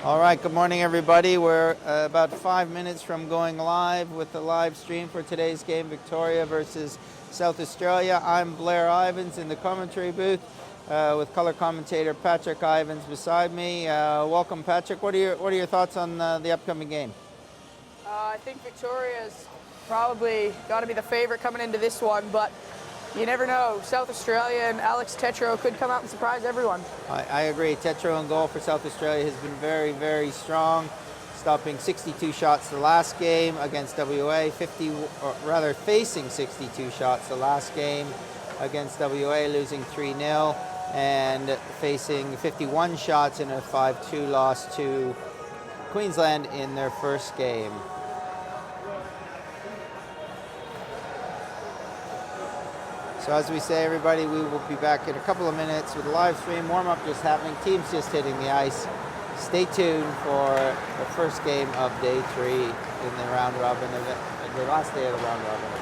All right, good morning, everybody. We're about 5 minutes from going live with the live stream for today's game, Victoria versus South Australia. I'm Blair Ivans in the commentary booth with color commentator Patrick Ivans beside me. Welcome, Patrick. What are your thoughts on the upcoming game? I think Victoria's probably got to be the favorite coming into this one, but you never know. South Australia and Alex Tetreault could come out and surprise everyone. I agree. Tetreault in goal for South Australia has been very, very strong, stopping 62 shots the last game against WA, facing 62 shots the last game against WA, losing 3-0, and facing 51 shots in a 5-2 loss to Queensland in their first game. So as we say, everybody, we will be back in a couple of minutes with a live stream. Warm-up just happening. Teams just hitting the ice. Stay tuned for the first game of day 3 in the round robin event, the last day of the round robin event.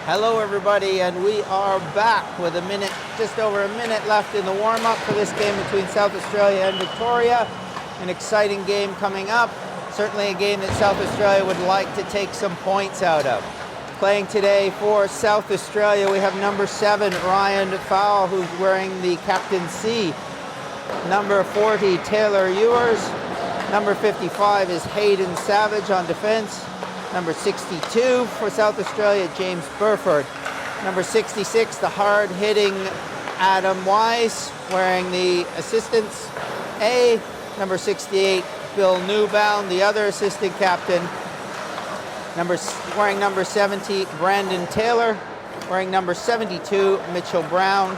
Hello everybody, and we are back with just over a minute left in the warm-up for this game between South Australia and Victoria. An exciting game coming up. Certainly a game that South Australia would like to take some points out of. Playing today for South Australia, we have number 7, Ryan Fowle, who's wearing the Captain C. Number 40, Taylor Ewers. Number 55 is Hayden Savage on defense. Number 62 for South Australia, James Burford. Number 66, the hard-hitting Adam Weiss, wearing the assistant's A. Number 68, Bill Newbound, the other assistant captain. Wearing number 70, Brandon Taylor. Wearing number 72, Mitchell Brown.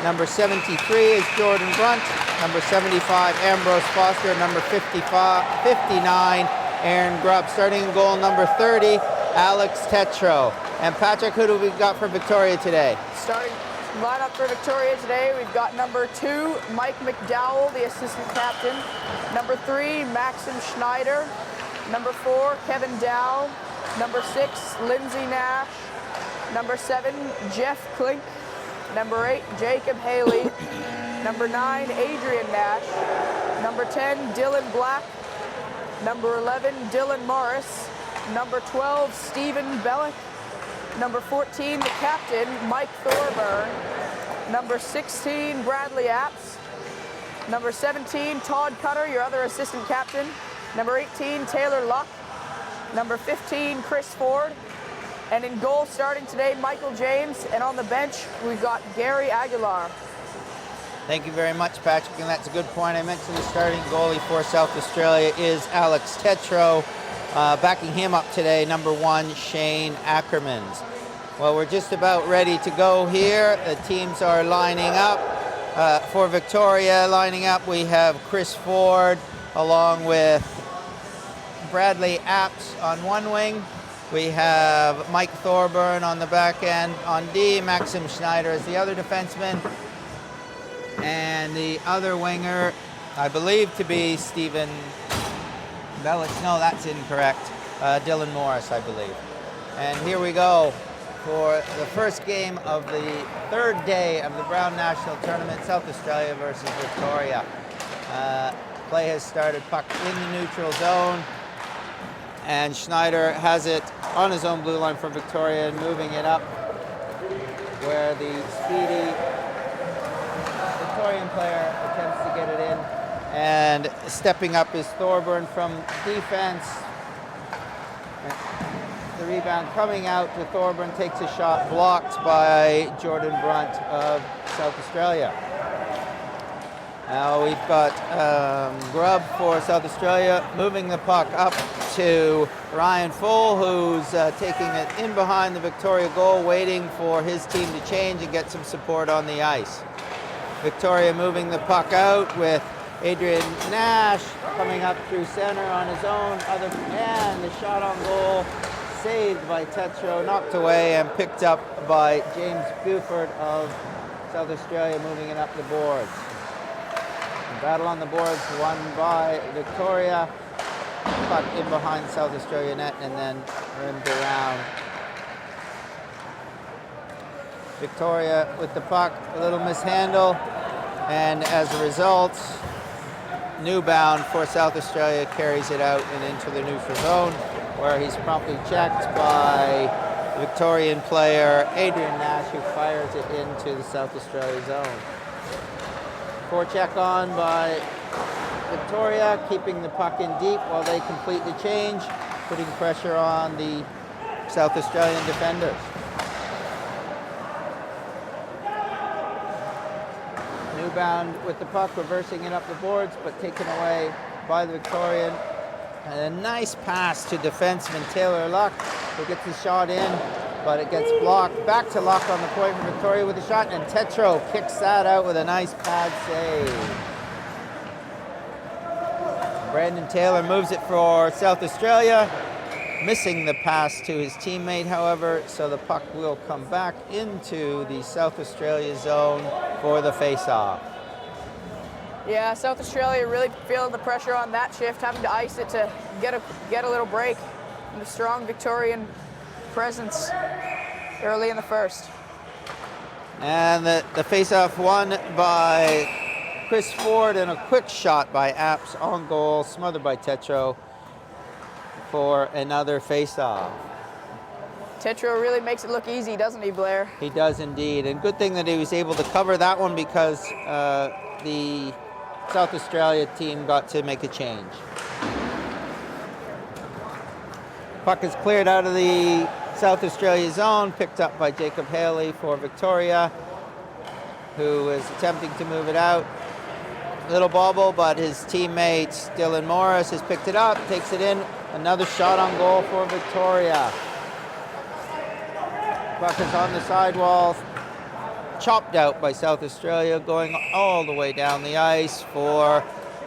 Number 73 is Jordan Brunt. Number 75, Ambrose Foster. Number 59, Aaron Grubb. Starting in goal, number 30, Alex Tetro. And Patrick, who do we got for Victoria today? Starting lineup for Victoria today, we've got number 2, Mike McDowell, the assistant captain. Number 3, Maxim Schneider. Number 4, Kevin Dow. Number 6, Lindsay Nash. Number 7, Jeff Klink. Number 8, Jacob Haley. Number 9, Adrian Nash. Number 10, Dylan Black. Number 11, Dylan Morris. Number 12, Stephen Bellick. Number 14, the captain, Mike Thorburn. Number 16, Bradley Apps. Number 17, Todd Cutter, your other assistant captain. Number 18, Taylor Luck. Number 15, Chris Ford. And in goal starting today, Michael James. And on the bench, we've got Gary Aguilar. Thank you very much, Patrick, and that's a good point. I mentioned the starting goalie for South Australia is Alex Tetro. Backing him up today, number 1, Shane Ackermans. Well, we're just about ready to go here. The teams are lining up. For Victoria, lining up, we have Chris Ford along with Bradley Apps on one wing. We have Mike Thorburn on the back end. On D, Maxim Schneider is the other defenseman. And the other winger, I believe to be Stephen Bellich. No, that's incorrect. Dylan Morris, I believe. And here we go for the first game of the third day of the Brown National Tournament, South Australia versus Victoria. Play has started, puck in the neutral zone. And Schneider has it on his own blue line for Victoria and moving it up where the speedy Victorian player attempts to get it in. And stepping up is Thorburn from defense. The rebound coming out to Thorburn, takes a shot blocked by Jordan Brunt of South Australia. Now we've got Grubb for South Australia, moving the puck up to Ryan Full, who's taking it in behind the Victoria goal, waiting for his team to change and get some support on the ice. Victoria moving the puck out with Adrian Nash coming up through center on his own. And the shot on goal saved by Tetro, knocked away and picked up by James Buford of South Australia, moving it up the boards. Battle on the boards won by Victoria. Puck in behind South Australia net and then rimmed around. Victoria with the puck, a little mishandle, and as a result, Newbound for South Australia carries it out and into the neutral zone, where he's promptly checked by Victorian player Adrian Nash, who fires it into the South Australia zone. Forecheck on by Victoria, keeping the puck in deep while they complete the change, putting pressure on the South Australian defenders. Newbound with the puck, reversing it up the boards, but taken away by the Victorian. And a nice pass to defenseman Taylor Luck, who gets the shot in, but it gets blocked. Back to Luck on the point for Victoria with a shot, and Tetro kicks that out with a nice pad save. Brandon Taylor moves it for South Australia, missing the pass to his teammate, however, so the puck will come back into the South Australia zone for the face-off. Yeah, South Australia really feeling the pressure on that shift, having to ice it to get a little break in the strong Victorian presence. early in the first. And the face-off won by Chris Ford, and a quick shot by Apps on goal, smothered by Tetro for another face-off. Tetro really makes it look easy, doesn't he, Blair? He does indeed, and good thing that he was able to cover that one because the South Australia team got to make a change. Puck is cleared out of the South Australia zone, picked up by Jacob Haley for Victoria, who is attempting to move it out. Little bobble, but his teammate Dylan Morris has picked it up, takes it in. Another shot on goal for Victoria. Puck is on the sidewall, chopped out by South Australia, going all the way down the ice for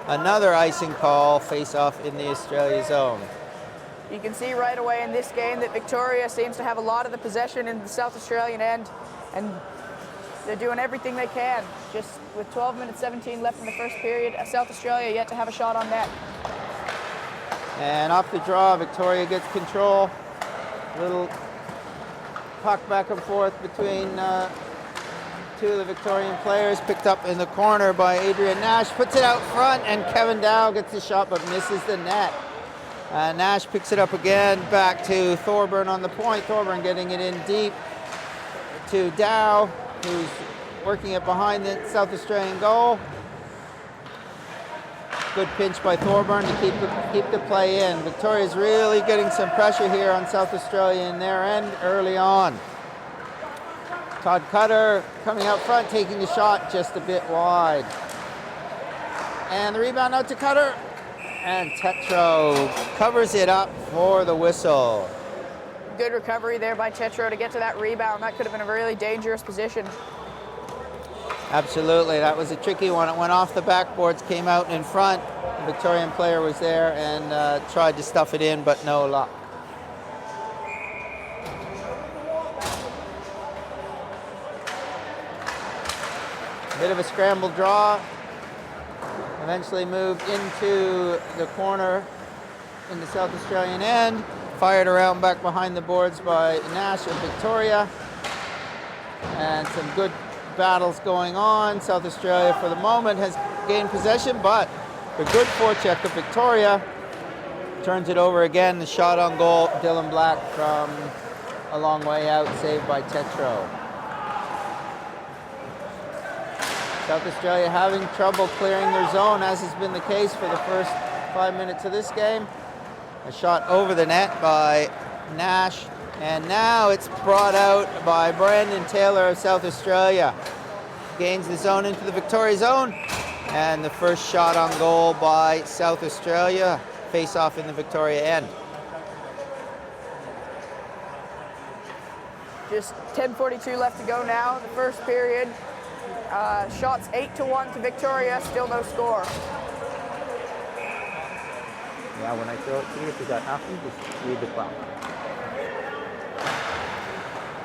another icing call, face-off in the Australia zone. You can see right away in this game that Victoria seems to have a lot of the possession in the South Australian end, and they're doing everything they can. Just with 12 minutes 17 left in the first period, South Australia yet to have a shot on net. And off the draw, Victoria gets control. Little puck back and forth between two of the Victorian players, picked up in the corner by Adrian Nash, puts it out front, and Kevin Dow gets the shot but misses the net. Nash picks it up again, back to Thorburn on the point. Thorburn getting it in deep to Dow, who's working it behind the South Australian goal. Good pinch by Thorburn to keep the play in. Victoria's really getting some pressure here on South Australia in their end early on. Todd Cutter coming out front, taking the shot just a bit wide. And the rebound out to Cutter. And Tetro covers it up for the whistle. Good recovery there by Tetro to get to that rebound. That could have been a really dangerous position. Absolutely, that was a tricky one. It went off the backboards, came out in front. The Victorian player was there and tried to stuff it in, but no luck. Bit of a scramble draw. Eventually moved into the corner in the South Australian end. Fired around back behind the boards by Nash of Victoria. And some good battles going on. South Australia for the moment has gained possession, but the good forecheck of Victoria turns it over again. The shot on goal, Dylan Black from a long way out, saved by Tetro. South Australia having trouble clearing their zone, as has been the case for the first 5 minutes of this game. A shot over the net by Nash, and now it's brought out by Brandon Taylor of South Australia. Gains the zone into the Victoria zone, and the first shot on goal by South Australia. Face-off in the Victoria end. Just 10:42 left to go now, the first period. Shots 8-1 to Victoria, still no score. Yeah, when I throw it to you, if you got nothing, just read the clock.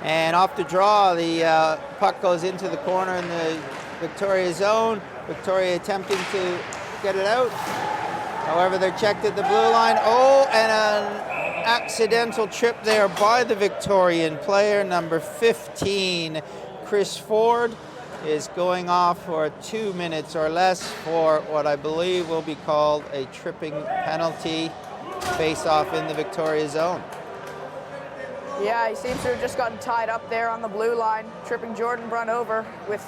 And off the draw, the puck goes into the corner in the Victoria zone. Victoria attempting to get it out. However, they're checked at the blue line. Oh, and an accidental trip there by the Victorian player, number 15, Chris Ford, is going off for 2 minutes or less for what I believe will be called a tripping penalty, face-off in the Victoria zone. Yeah, he seems to have just gotten tied up there on the blue line, tripping Jordan Brunn over with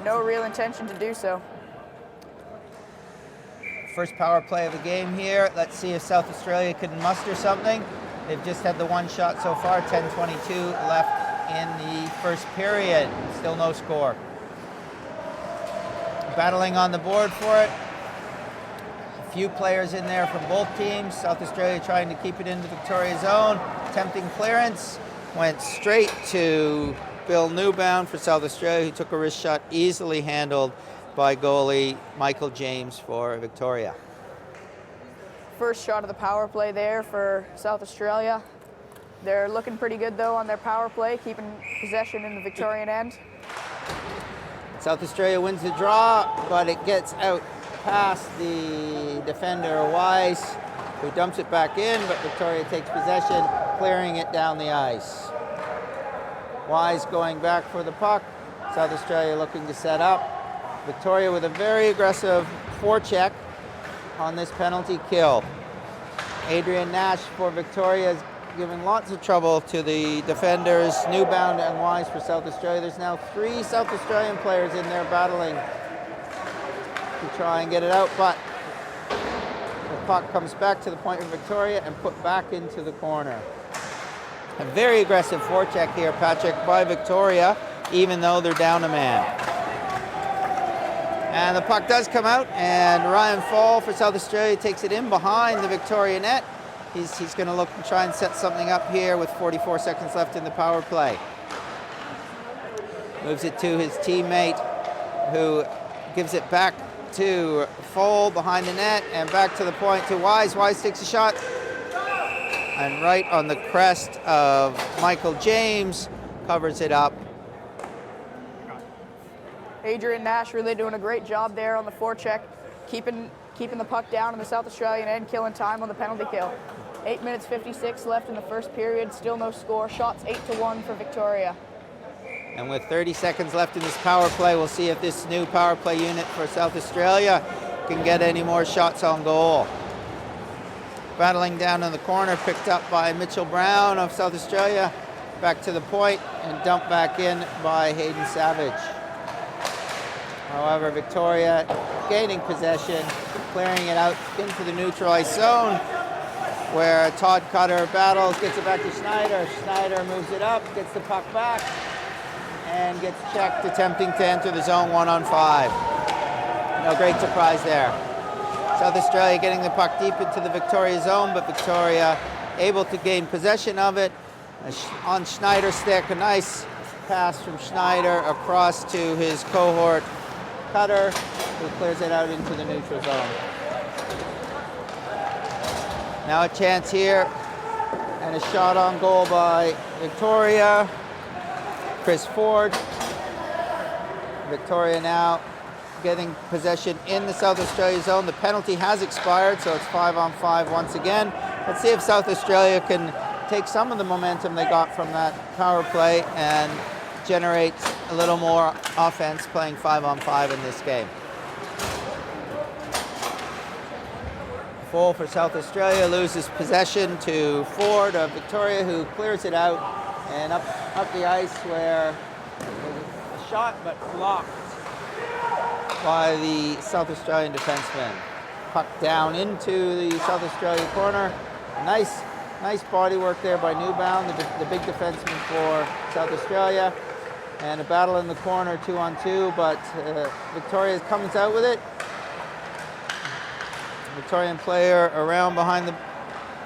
no real intention to do so. First power play of the game here. Let's see if South Australia can muster something. They've just had the one shot so far, 10:22 left in the first period. Still no score. Battling on the board for it. A few players in there from both teams. South Australia trying to keep it in the Victoria zone. Attempting clearance. Went straight to Bill Newbound for South Australia, who took a wrist shot, easily handled by goalie Michael James for Victoria. First shot of the power play there for South Australia. They're looking pretty good, though, on their power play, keeping possession in the Victorian end. South Australia wins the draw, but it gets out past the defender, Weiss, who dumps it back in, but Victoria takes possession, clearing it down the ice. Wise going back for the puck. South Australia looking to set up. Victoria with a very aggressive forecheck on this penalty kill. Adrian Nash for Victoria is giving lots of trouble to the defenders, Newbound and Wise for South Australia. There's now 3 South Australian players in there battling to try and get it out, but the puck comes back to the point of Victoria and put back into the corner. A very aggressive forecheck here, Patrick, by Victoria, even though they're down a man. And the puck does come out, and Ryan Fall for South Australia takes it in behind the Victoria net. He's going to look and try and set something up here with 44 seconds left in the power play. Moves it to his teammate, who gives it back to Fall behind the net, and back to the point to Wise. Wise takes a shot, and right on the crest of Michael James, covers it up. Adrian Nash really doing a great job there on the forecheck, keeping the puck down in the South Australian end, killing time on the penalty kill. 8 minutes 56 left in the first period, still no score. Shots 8-1 for Victoria. And with 30 seconds left in this power play, we'll see if this new power play unit for South Australia can get any more shots on goal. Battling down in the corner, picked up by Mitchell Brown of South Australia. Back to the point and dumped back in by Hayden Savage. However, Victoria gaining possession, clearing it out into the neutralized zone, where Todd Cutter battles, gets it back to Schneider. Schneider moves it up, gets the puck back, and gets checked, attempting to enter the zone 1-on-5. No great surprise there. South Australia getting the puck deep into the Victoria zone, but Victoria able to gain possession of it. On Schneider's stick, a nice pass from Schneider across to his cohort Cutter, who clears it out into the neutral zone. Now a chance here, and a shot on goal by Victoria. Chris Ford. Victoria now getting possession in the South Australia zone. The penalty has expired, so it's 5-on-5 once again. Let's see if South Australia can take some of the momentum they got from that power play and generate a little more offense playing 5-on-5 in this game. Full for South Australia, loses possession to Ford of Victoria, who clears it out and up the ice, where a shot but blocked by the South Australian defenseman. Puck down into the South Australia corner. Nice body work there by Newbound, the big defenseman for South Australia. And a battle in the corner, 2-on-2, but Victoria comes out with it. Victorian player around behind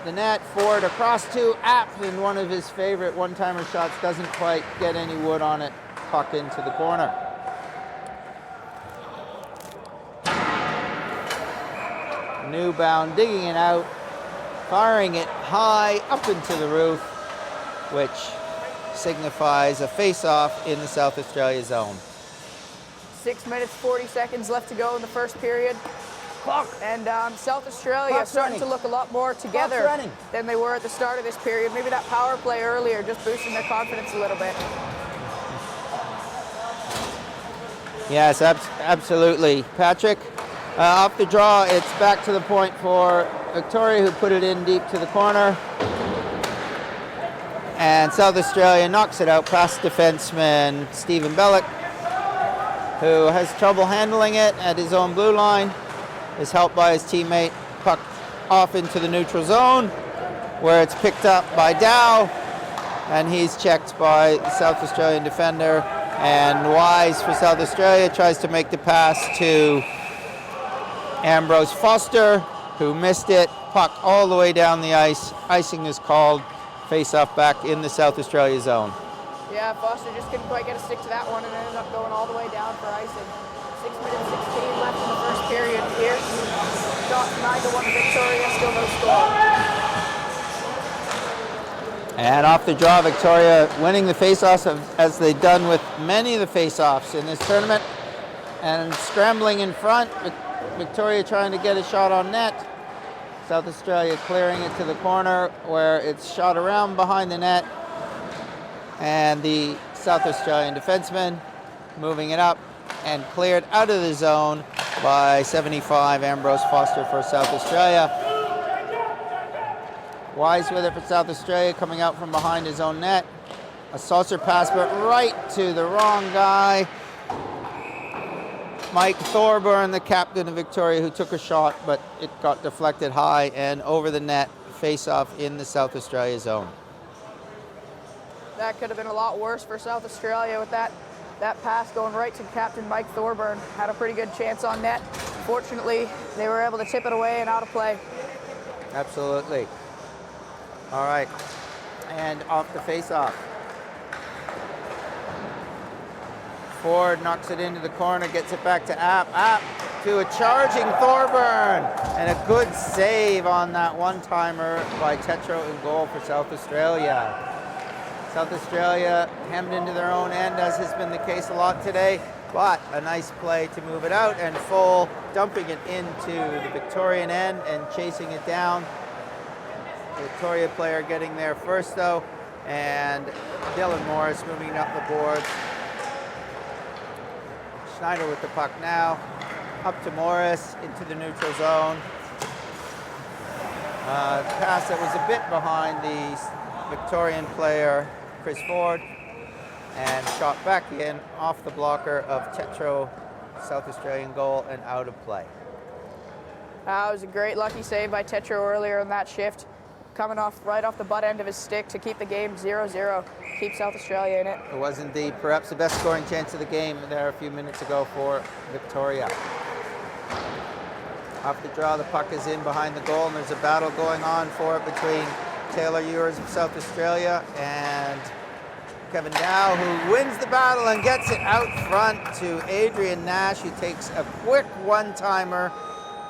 the net. Ford across to Apt, and one of his favorite one-timer shots doesn't quite get any wood on it. Puck into the corner. Newbound digging it out, firing it high up into the roof, which signifies a face-off in the South Australia zone. 6 minutes 40 seconds left to go in the first period. And South Australia starting to look a lot more together than they were at the start of this period. Maybe that power play earlier just boosting their confidence a little bit. Yes, absolutely. Patrick, off the draw, it's back to the point for Victoria, who put it in deep to the corner. And South Australia knocks it out past defenseman Stephen Bellick, who has trouble handling it at his own blue line, is helped by his teammate. Puck off into the neutral zone, where it's picked up by Dow, and he's checked by the South Australian defender. And Wise for South Australia tries to make the pass to Ambrose Foster, who missed it. Puck all the way down the ice. Icing is called. Face-off back in the South Australia zone. Yeah, Foster just couldn't quite get a stick to that one and ended up going all the way down for icing. 6 minutes 16 left in the first period here. Shot 9-1 Victoria, still no score. And off the draw, Victoria winning the face-offs as they've done with many of the face-offs in this tournament. And scrambling in front, Victoria trying to get a shot on net. South Australia clearing it to the corner, where it's shot around behind the net. And the South Australian defenseman, moving it up and cleared out of the zone by 75 Ambrose Foster for South Australia. Wise with it for South Australia, coming out from behind his own net. A saucer pass, but right to the wrong guy. Mike Thorburn, the captain of Victoria, who took a shot, but it got deflected high and over the net. Face-off in the South Australia zone. That could have been a lot worse for South Australia with that pass going right to Captain Mike Thorburn. Had a pretty good chance on net. Fortunately, they were able to tip it away and out of play. Absolutely. All right, and off the face-off. Ford knocks it into the corner, gets it back to App. App to a charging Thorburn, and a good save on that one-timer by Tetro in goal for South Australia. South Australia hemmed into their own end, as has been the case a lot today, but a nice play to move it out, and Full dumping it into the Victorian end and chasing it down. The Victoria player getting there first though, and Dylan Morris moving up the boards. Schneider with the puck now, up to Morris into the neutral zone. Pass that was a bit behind the Victorian player, Chris Ford, and shot back in off the blocker of Tetro, South Australian goal, and out of play. It was a great lucky save by Tetro earlier in that shift, coming off right off the butt end of his stick to keep the game 0-0. Keep South Australia in it. It was indeed perhaps the best scoring chance of the game there a few minutes ago for Victoria. Off the draw, the puck is in behind the goal, and there's a battle going on for it between Taylor Ewers of South Australia and Kevin Dow, who wins the battle and gets it out front to Adrian Nash, who takes a quick one-timer,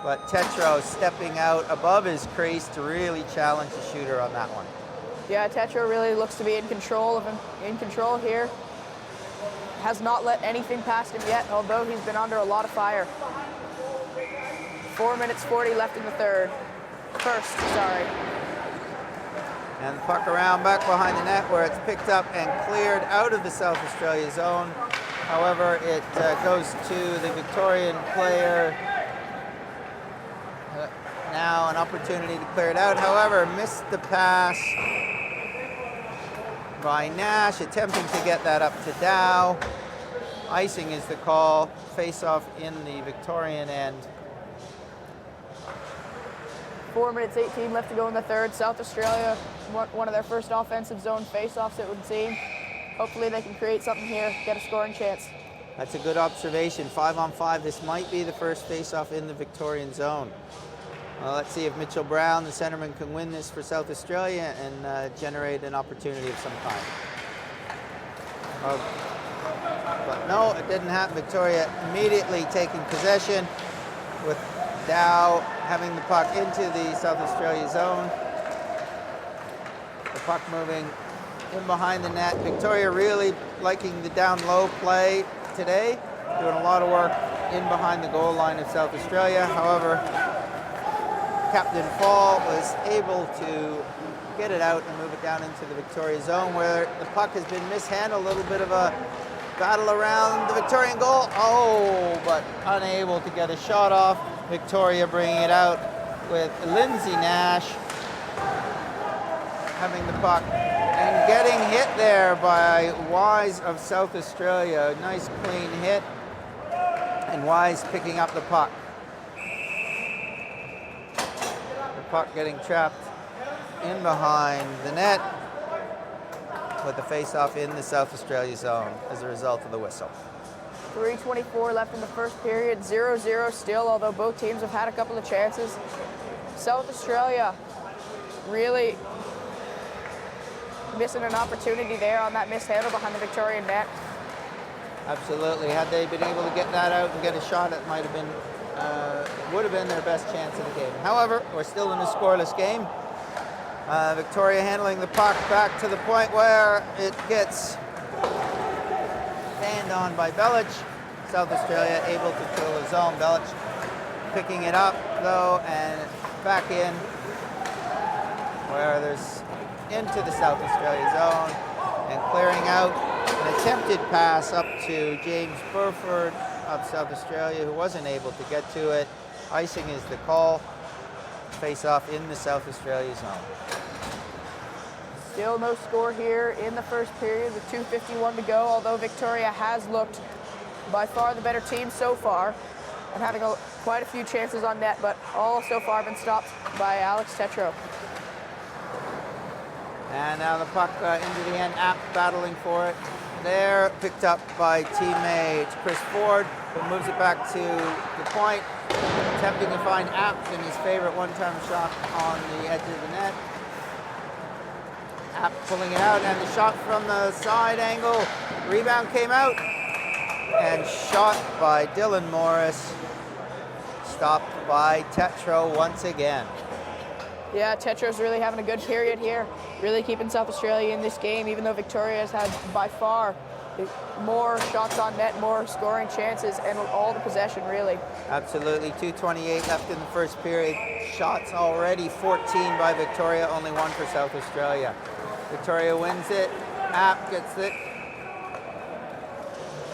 but Tetro stepping out above his crease to really challenge the shooter on that one. Yeah, Tetro really looks to be in control here. Has not let anything past him yet, although he's been under a lot of fire. 4 minutes 40 left in the first. And the puck around back behind the net, where it's picked up and cleared out of the South Australia zone. However, it goes to the Victorian player. Now an opportunity to clear it out. However, missed the pass by Nash, attempting to get that up to Dow. Icing is the call. Face-off in the Victorian end. 4 minutes 18 left to go in the third. South Australia, one of their first offensive zone face-offs, it would seem. Hopefully they can create something here, get a scoring chance. That's a good observation. 5-on-5, this might be the first face-off in the Victorian zone. Well, let's see if Mitchell Brown, the centerman, can win this for South Australia and generate an opportunity of some kind. But no, it didn't happen. Victoria immediately taking possession, with Dow having the puck into the South Australia zone. The puck moving in behind the net. Victoria really liking the down-low play today, doing a lot of work in behind the goal line of South Australia. However, Captain Fall was able to get it out and move it down into the Victoria zone, where the puck has been mishandled. A little bit of a battle around the Victorian goal. Oh, but unable to get a shot off. Victoria bringing it out with Lindsay Nash having the puck and getting hit there by Wise of South Australia. Nice clean hit, and Wise picking up the puck. Puck getting trapped in behind the net with the face-off in the South Australia zone as a result of the whistle. 3:24 left in the first period, 0-0 still, although both teams have had a couple of chances. South Australia really missing an opportunity there on that mishandle behind the Victorian net. Absolutely. Had they been able to get that out and get a shot, it might have been would have been their best chance of the game. However, we're still in a scoreless game. Victoria handling the puck back to the point where it gets stand on by Belich. South Australia able to fill the zone. Belich picking it up though and back in, where there's into the South Australia zone and clearing out. attempted pass up to James Burford of South Australia, who wasn't able to get to it. Icing is the call. Face off in the South Australia zone. Still no score here in the first period with 2:51 to go, although Victoria has looked by far the better team so far and having quite a few chances on net, but all so far been stopped by Alex Tetro. And now the puck into the end, Apt battling for it. There, picked up by teammate Chris Ford, who moves it back to the point, attempting to find Apt in his favorite one-time shot on the edge of the net. Apt pulling it out, and the shot from the side angle. Rebound came out, and shot by Dylan Morris. Stopped by Tetro once again. Yeah, Tetro's really having a good period here, really keeping South Australia in this game, even though Victoria has had by far more shots on net, more scoring chances, and all the possession, really. Absolutely. 2:28 left in the first period. Shots already 14 by Victoria, only 1 for South Australia. Victoria wins it. Apt gets it.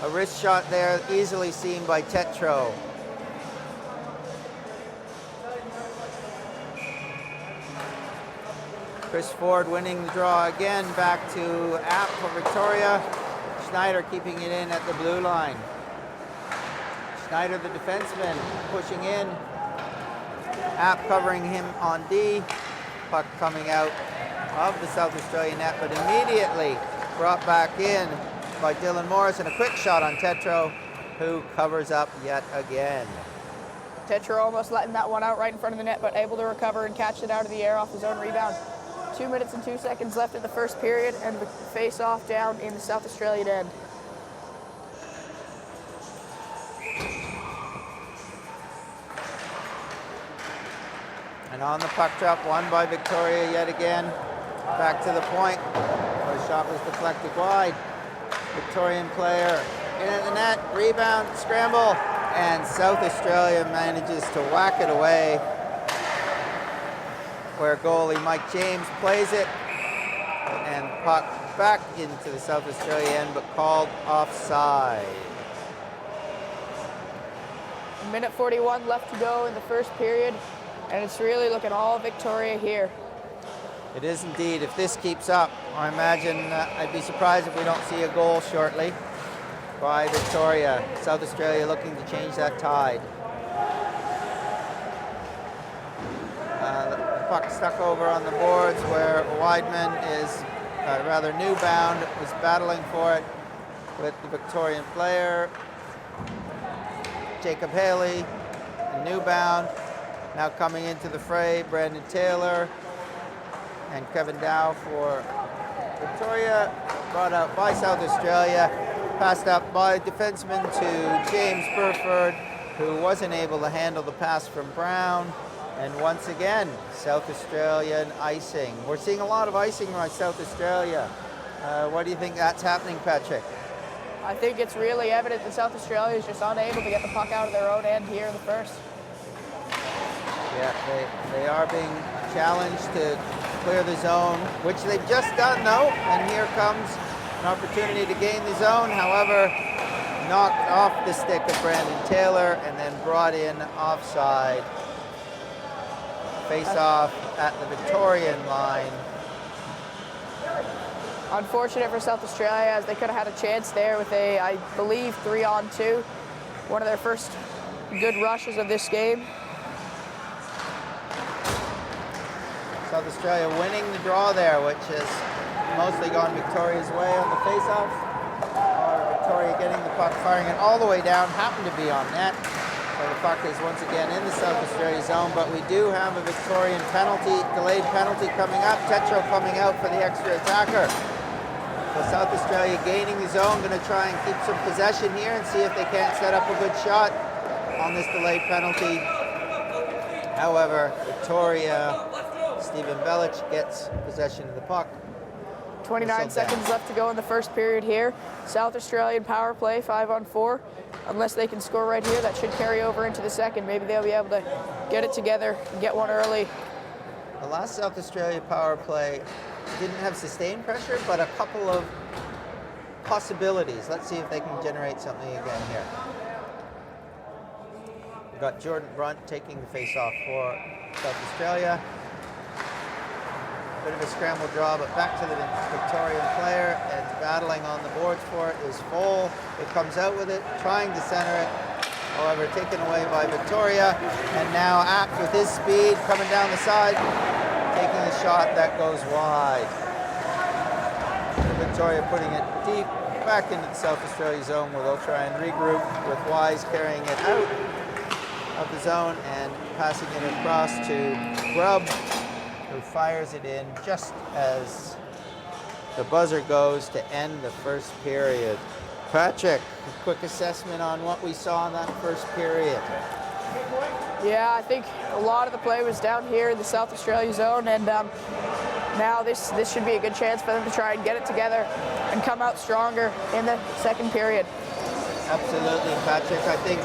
A wrist shot there, easily seen by Tetro. Chris Ford winning the draw again, back to Apt for Victoria. Schneider keeping it in at the blue line. Schneider, the defenseman, pushing in. Apt covering him on D. Puck coming out of the South Australian net, but immediately brought back in by Dylan Morris, and a quick shot on Tetro, who covers up yet again. Tetro almost letting that one out right in front of the net, but able to recover and catch it out of the air off his own rebound. 2 minutes and 2 seconds left in the first period, and the face-off down in the South Australian end. And on the puck drop, won by Victoria yet again. Back to the point, where the shot was deflected wide. Victorian player in at the net, rebound, scramble, and South Australia manages to whack it away, where goalie Mike James plays it, and puck back into the South Australia end, but called offside. Minute 41 left to go in the first period, and it's really looking all Victoria here. It is indeed. If this keeps up, I imagine I'd be surprised if we don't see a goal shortly by Victoria. South Australia looking to change that tide. The puck stuck over on the boards where Weidman is, Newbound was battling for it with the Victorian player. Jacob Haley, and Newbound. Now coming into the fray, Brandon Taylor and Kevin Dow for Victoria. Brought out by South Australia. Passed up by defenseman to James Burford, who wasn't able to handle the pass from Brown. And once again, South Australian icing. We're seeing a lot of icing by South Australia. What do you think that's happening, Patrick? I think it's really evident that South Australia is just unable to get the puck out of their own end here in the first. Yeah, they are being challenged to clear the zone, which they've just done though, and here comes an opportunity to gain the zone. However, knocked off the stick of Brandon Taylor and then brought in offside. Face off at the Victorian line. Unfortunate for South Australia, as they could have had a chance there with a, I believe, 3-on-2. One of their first good rushes of this game. South Australia winning the draw there, which has mostly gone Victoria's way on the face-off. Victoria getting the puck, firing it all the way down, happened to be on net. So the puck is once again in the South Australia zone, but we do have a Victorian penalty, delayed penalty coming up. Tetro coming out for the extra attacker. So South Australia gaining the zone, going to try and keep some possession here and see if they can't set up a good shot on this delayed penalty. However, Victoria, Stephen Belich gets possession of the puck. 29 seconds left to go in the first period here. South Australian power play, 5-on-4. Unless they can score right here, that should carry over into the second. Maybe they'll be able to get it together and get one early. The last South Australia power play didn't have sustained pressure, but a couple of possibilities. Let's see if they can generate something again here. We've got Jordan Brunt taking the face-off for South Australia. Bit of a scramble draw, but back to the Victorian player, and battling on the boards for it is Foal. It comes out with it, trying to center it. However, taken away by Victoria. And now Apt with his speed coming down the side, taking a shot that goes wide. Victoria putting it deep back into the South Australia zone, where they'll try and regroup, with Wise carrying it out of the zone and passing it across to Grubb, who fires it in just as the buzzer goes to end the first period. Patrick, a quick assessment on what we saw in that first period. Yeah, I think a lot of the play was down here in the South Australia zone, and now this should be a good chance for them to try and get it together and come out stronger in the second period. Absolutely, Patrick. I think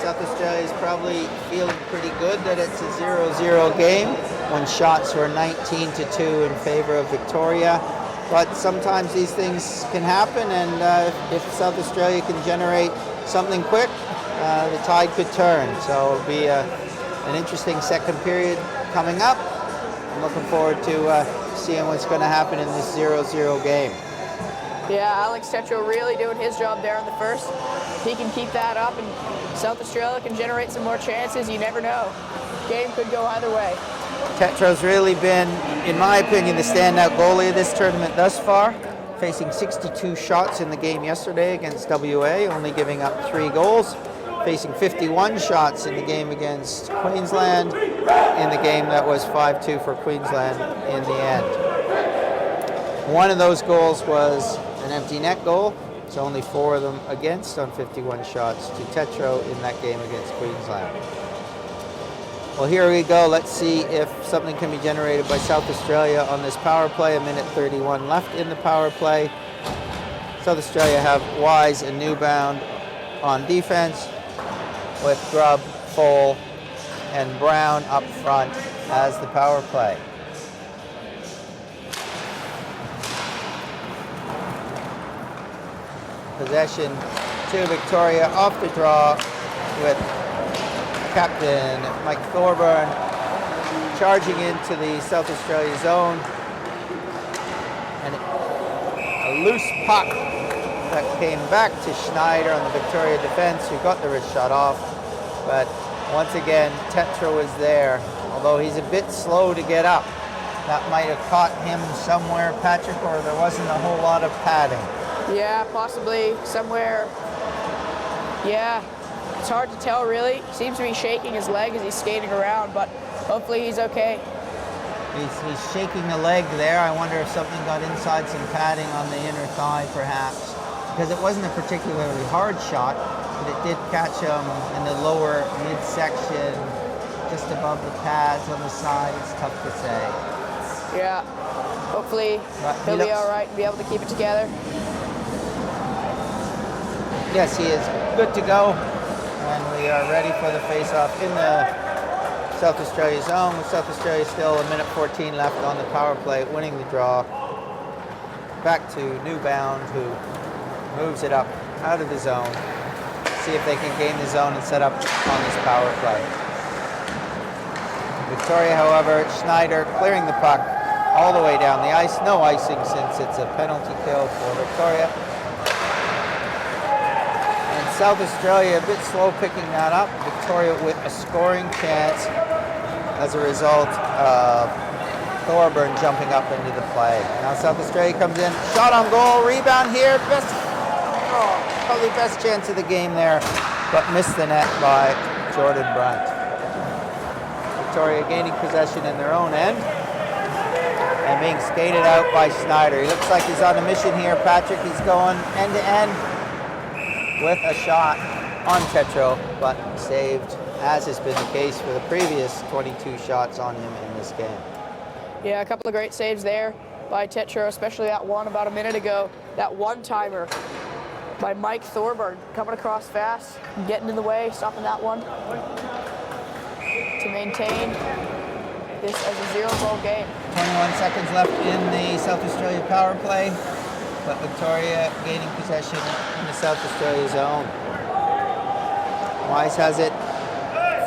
South Australia is probably feeling pretty good that it's a 0-0 game when shots were 19-2 in favor of Victoria. But sometimes these things can happen, and if South Australia can generate something quick, the tide could turn. So it'll be an interesting second period coming up. I'm looking forward to seeing what's going to happen in this 0-0 game. Yeah, Alex Tetro really doing his job there in the first. If he can keep that up and South Australia can generate some more chances, you never know. Game could go either way. Tetro's really been, in my opinion, the standout goalie of this tournament thus far, facing 62 shots in the game yesterday against WA, only giving up 3 goals, facing 51 shots in the game against Queensland, in the game that was 5-2 for Queensland in the end. One of those goals was an empty net goal, so only 4 of them against on 51 shots to Tetro in that game against Queensland. Well, here we go. Let's see if something can be generated by South Australia on this power play. 1:31 left in the power play. South Australia have Wise and Newbound on defense, with Grubb, Foal, and Brown up front as the power play. Possession to Victoria off the draw, with Captain Mike Thorburn charging into the South Australia zone, and a loose puck that came back to Schneider on the Victoria defense, who got the wrist shot off. But once again, Tetro was there, although he's a bit slow to get up. That might have caught him somewhere, Patrick, or there wasn't a whole lot of padding. Yeah, possibly somewhere. Yeah, it's hard to tell really. Seems to be shaking his leg as he's skating around, but hopefully he's okay. He's shaking the leg there. I wonder if something got inside some padding on the inner thigh, perhaps, because it wasn't a particularly hard shot, but it did catch him in the lower midsection, just above the pads on the side. It's tough to say. Yeah, hopefully he'll be all right and be able to keep it together. Yes, he is good to go, and we are ready for the face-off in the South Australia zone, with South Australia still 1:14 left on the power play, winning the draw. Back to Newbound, who moves it up out of the zone. See if they can gain the zone and set up on this power play. Victoria, however, Schneider clearing the puck all the way down the ice. No icing, since it's a penalty kill for Victoria. And South Australia a bit slow picking that up. Victoria with a scoring chance as a result of Thorburn jumping up into the play. Now South Australia comes in, shot on goal, rebound here, probably best chance of the game there, but missed the net by Jordan Brunt. Victoria gaining possession in their own end and being skated out by Schneider. He looks like he's on a mission here, Patrick. He's going end to end with a shot on Tetro, but saved, as has been the case for the previous 22 shots on him in this game. Yeah, a couple of great saves there by Tetro, especially that one about a minute ago. That one-timer by Mike Thorburn, coming across fast, getting in the way, stopping that one to maintain this as a 0-goal game. 21 seconds left in the South Australia power play. but Victoria gaining possession in the South Australia zone. Wise has it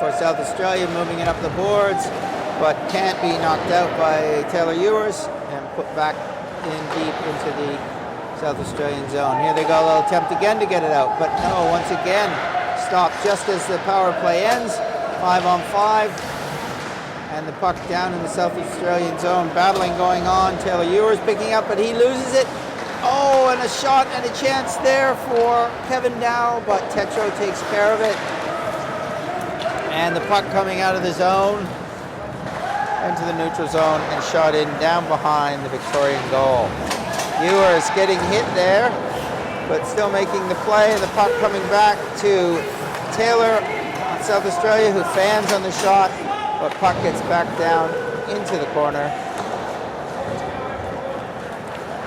for South Australia, moving it up the boards, but can't be knocked out by Taylor Ewers and put back in deep into the South Australian zone. Here they go, a little attempt again to get it out, but no, once again, stopped just as the power play ends. 5-on-5, and the puck down in the South Australian zone. Battling going on. Taylor Ewers picking up, but he loses it. Oh, and a shot and a chance there for Kevin Dow, but Tetro takes care of it. And the puck coming out of the zone into the neutral zone and shot in down behind the Victorian goal. Ewers getting hit there, but still making the play, and the puck coming back to Taylor on South Australia, who fans on the shot, but puck gets back down into the corner.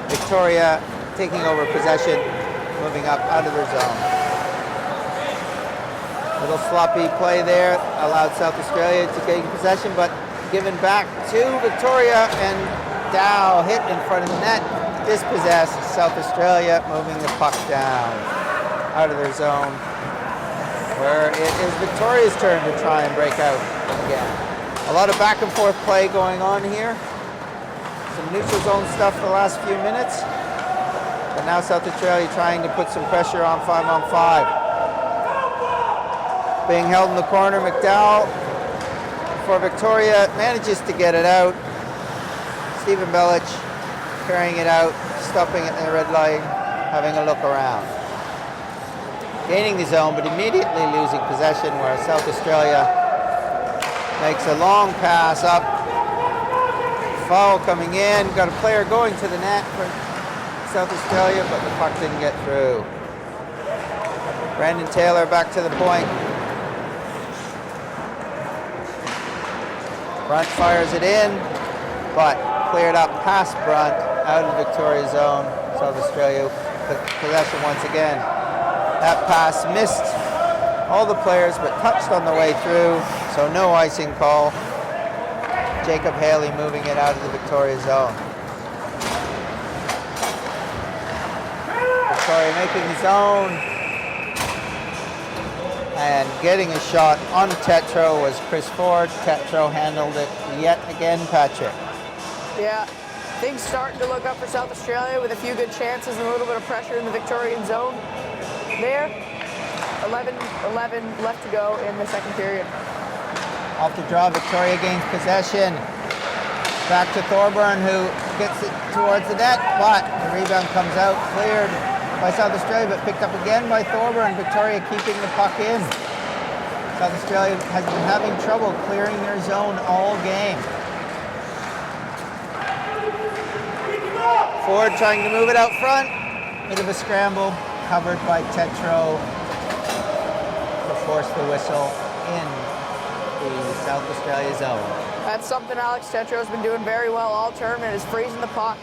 Victoria taking over possession, moving up out of their zone. Little sloppy play there, allowed South Australia to gain possession, but given back to Victoria, and Dow hit in front of the net, dispossessed. South Australia moving the puck down out of their zone, where it is Victoria's turn to try and break out again. A lot of back and forth play going on here. Some neutral zone stuff the last few minutes. But now South Australia trying to put some pressure on 5-on-5. Being held in the corner, McDowell for Victoria manages to get it out. Stephen Belich carrying it out, stopping at the red line, having a look around. Gaining the zone, but immediately losing possession, where South Australia makes a long pass up. Foul coming in, got a player going to the net for South Australia, but the puck didn't get through. Brandon Taylor back to the point. Brunt fires it in, but cleared up past Brunt, out of Victoria's zone. South Australia possession once again. That pass missed all the players, but touched on the way through, so no icing call. Jacob Haley moving it out of the Victoria zone. Victoria making his own, and getting a shot on Tetro was Chris Ford. Tetro handled it yet again, Patrick. Yeah, things starting to look up for South Australia with a few good chances and a little bit of pressure in the Victorian zone. There, 11 left to go in the second period. Off the draw, Victoria gains possession. Back to Thorburn, who gets it towards the net, but the rebound comes out, cleared by South Australia, but picked up again by Thorburn. Victoria keeping the puck in. South Australia has been having trouble clearing their zone all game. Ford trying to move it out front. Bit of a scramble, covered by Tetro to force the whistle in the South Australia zone. That's something Alex Tetro's been doing very well all tournament, is freezing the puck,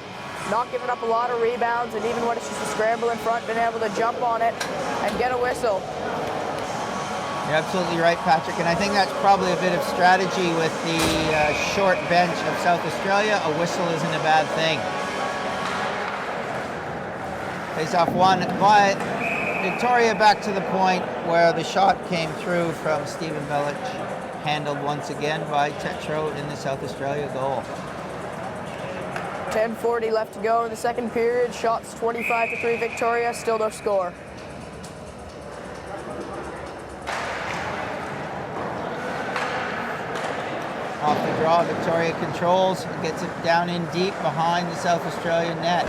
not giving up a lot of rebounds, and even when it's just a scramble in front, been able to jump on it and get a whistle. You're absolutely right, Patrick, and I think that's probably a bit of strategy with the short bench of South Australia. A whistle isn't a bad thing. Face-off one, but Victoria back to the point where the shot came through from Stephen Belich, handled once again by Tetro in the South Australia goal. 10:40 left to go in the second period. Shots 25-3 Victoria, still no score. Off the draw, Victoria controls and gets it down in deep behind the South Australian net.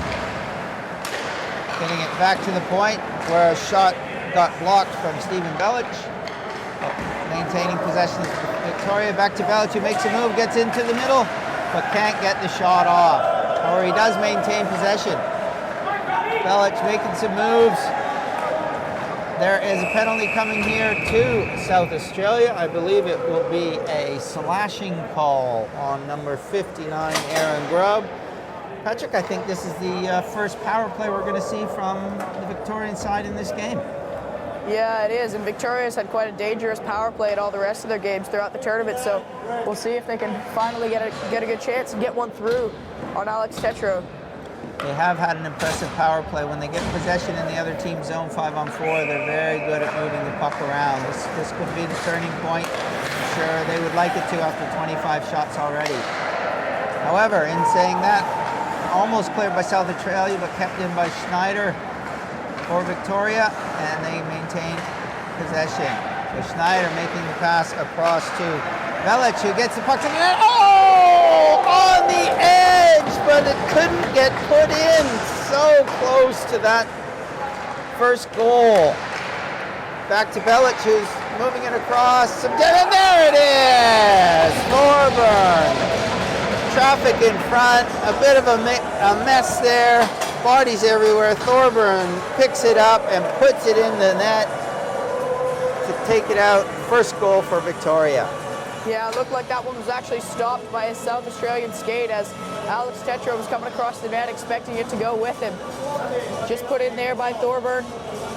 Getting it back to the point where a shot got blocked from Stephen Belich. Maintaining possession, Victoria back to Belich, who makes a move, gets into the middle, but can't get the shot off. Or he does maintain possession. Belich making some moves. There is a penalty coming here to South Australia. I believe it will be a slashing call on number 59, Aaron Grubb. Patrick, I think this is the first power play we're going to see from the Victorian side in this game. Yeah, it is, and Victoria's had quite a dangerous power play at all the rest of their games throughout the tournament, so we'll see if they can finally get a good chance and get one through on Alex Tetro. They have had an impressive power play. When they get possession in the other team's zone 5-on-4, they're very good at moving the puck around. This could be the turning point. I'm sure they would like it to after 25 shots already. However, in saying that, almost cleared by South Australia, but kept in by Schneider for Victoria, and they maintain possession. So Schneider making the pass across to Velic, who gets the puck to the net. Oh! On the edge, but it couldn't get put in. So close to that first goal. Back to Velic, who's moving it across. And there it is! Thorburn. Traffic in front, a bit of a mess there. Bodies everywhere. Thorburn picks it up and puts it in the net to take it out. First goal for Victoria. Yeah, it looked like that one was actually stopped by a South Australian skate as Alex Tetro was coming across the net expecting it to go with him. Just put in there by Thorburn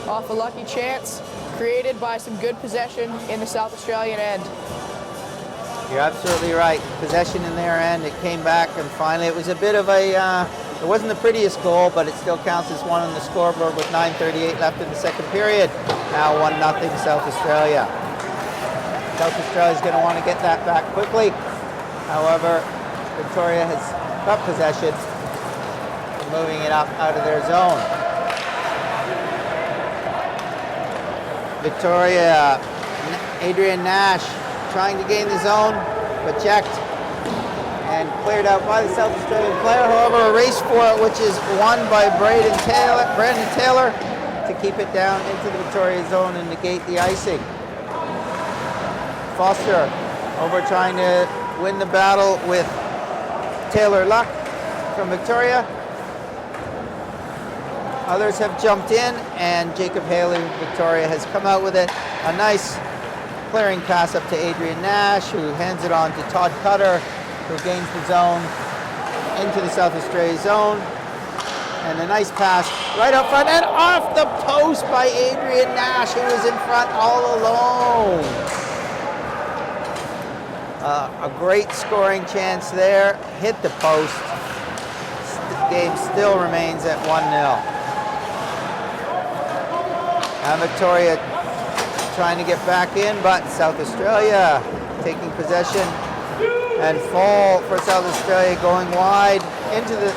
off a lucky chance created by some good possession in the South Australian end. You're absolutely right. Possession in their end, it came back, and finally it was a bit of a, it wasn't the prettiest goal, but it still counts as one on the scoreboard with 9:38 left in the second period. Now 1-0 South Australia. South Australia is going to want to get that back quickly. However, Victoria has got possession and moving it up out of their zone. Victoria, Adrian Nash trying to gain the zone, but checked and cleared out by the South Australian player. However, a race for it, which is won by Brandon Taylor to keep it down into the Victoria zone and negate the icing. Foster over trying to win the battle with Taylor Luck from Victoria. Others have jumped in, and Jacob Haley, Victoria, has come out with it. A nice clearing pass up to Adrian Nash, who hands it on to Todd Cutter, who gains the zone into the South Australia zone. And a nice pass right up front and off the post by Adrian Nash, who was in front all alone. A great scoring chance there, hit the post. The game still remains at 1-0. And Victoria trying to get back in, but South Australia taking possession, and fall for South Australia going wide into the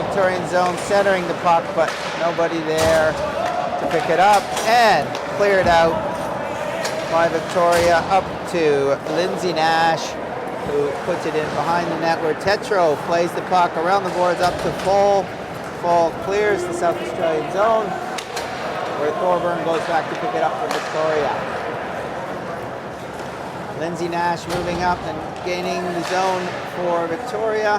Victorian zone, centering the puck, but nobody there to pick it up, and cleared out by Victoria up to Lindsay Nash, who puts it in behind the net, where Tetro plays the puck around the boards up to Fall. Fall clears the South Australian zone, where Thorburn goes back to pick it up for Victoria. Lindsay Nash moving up and gaining the zone for Victoria,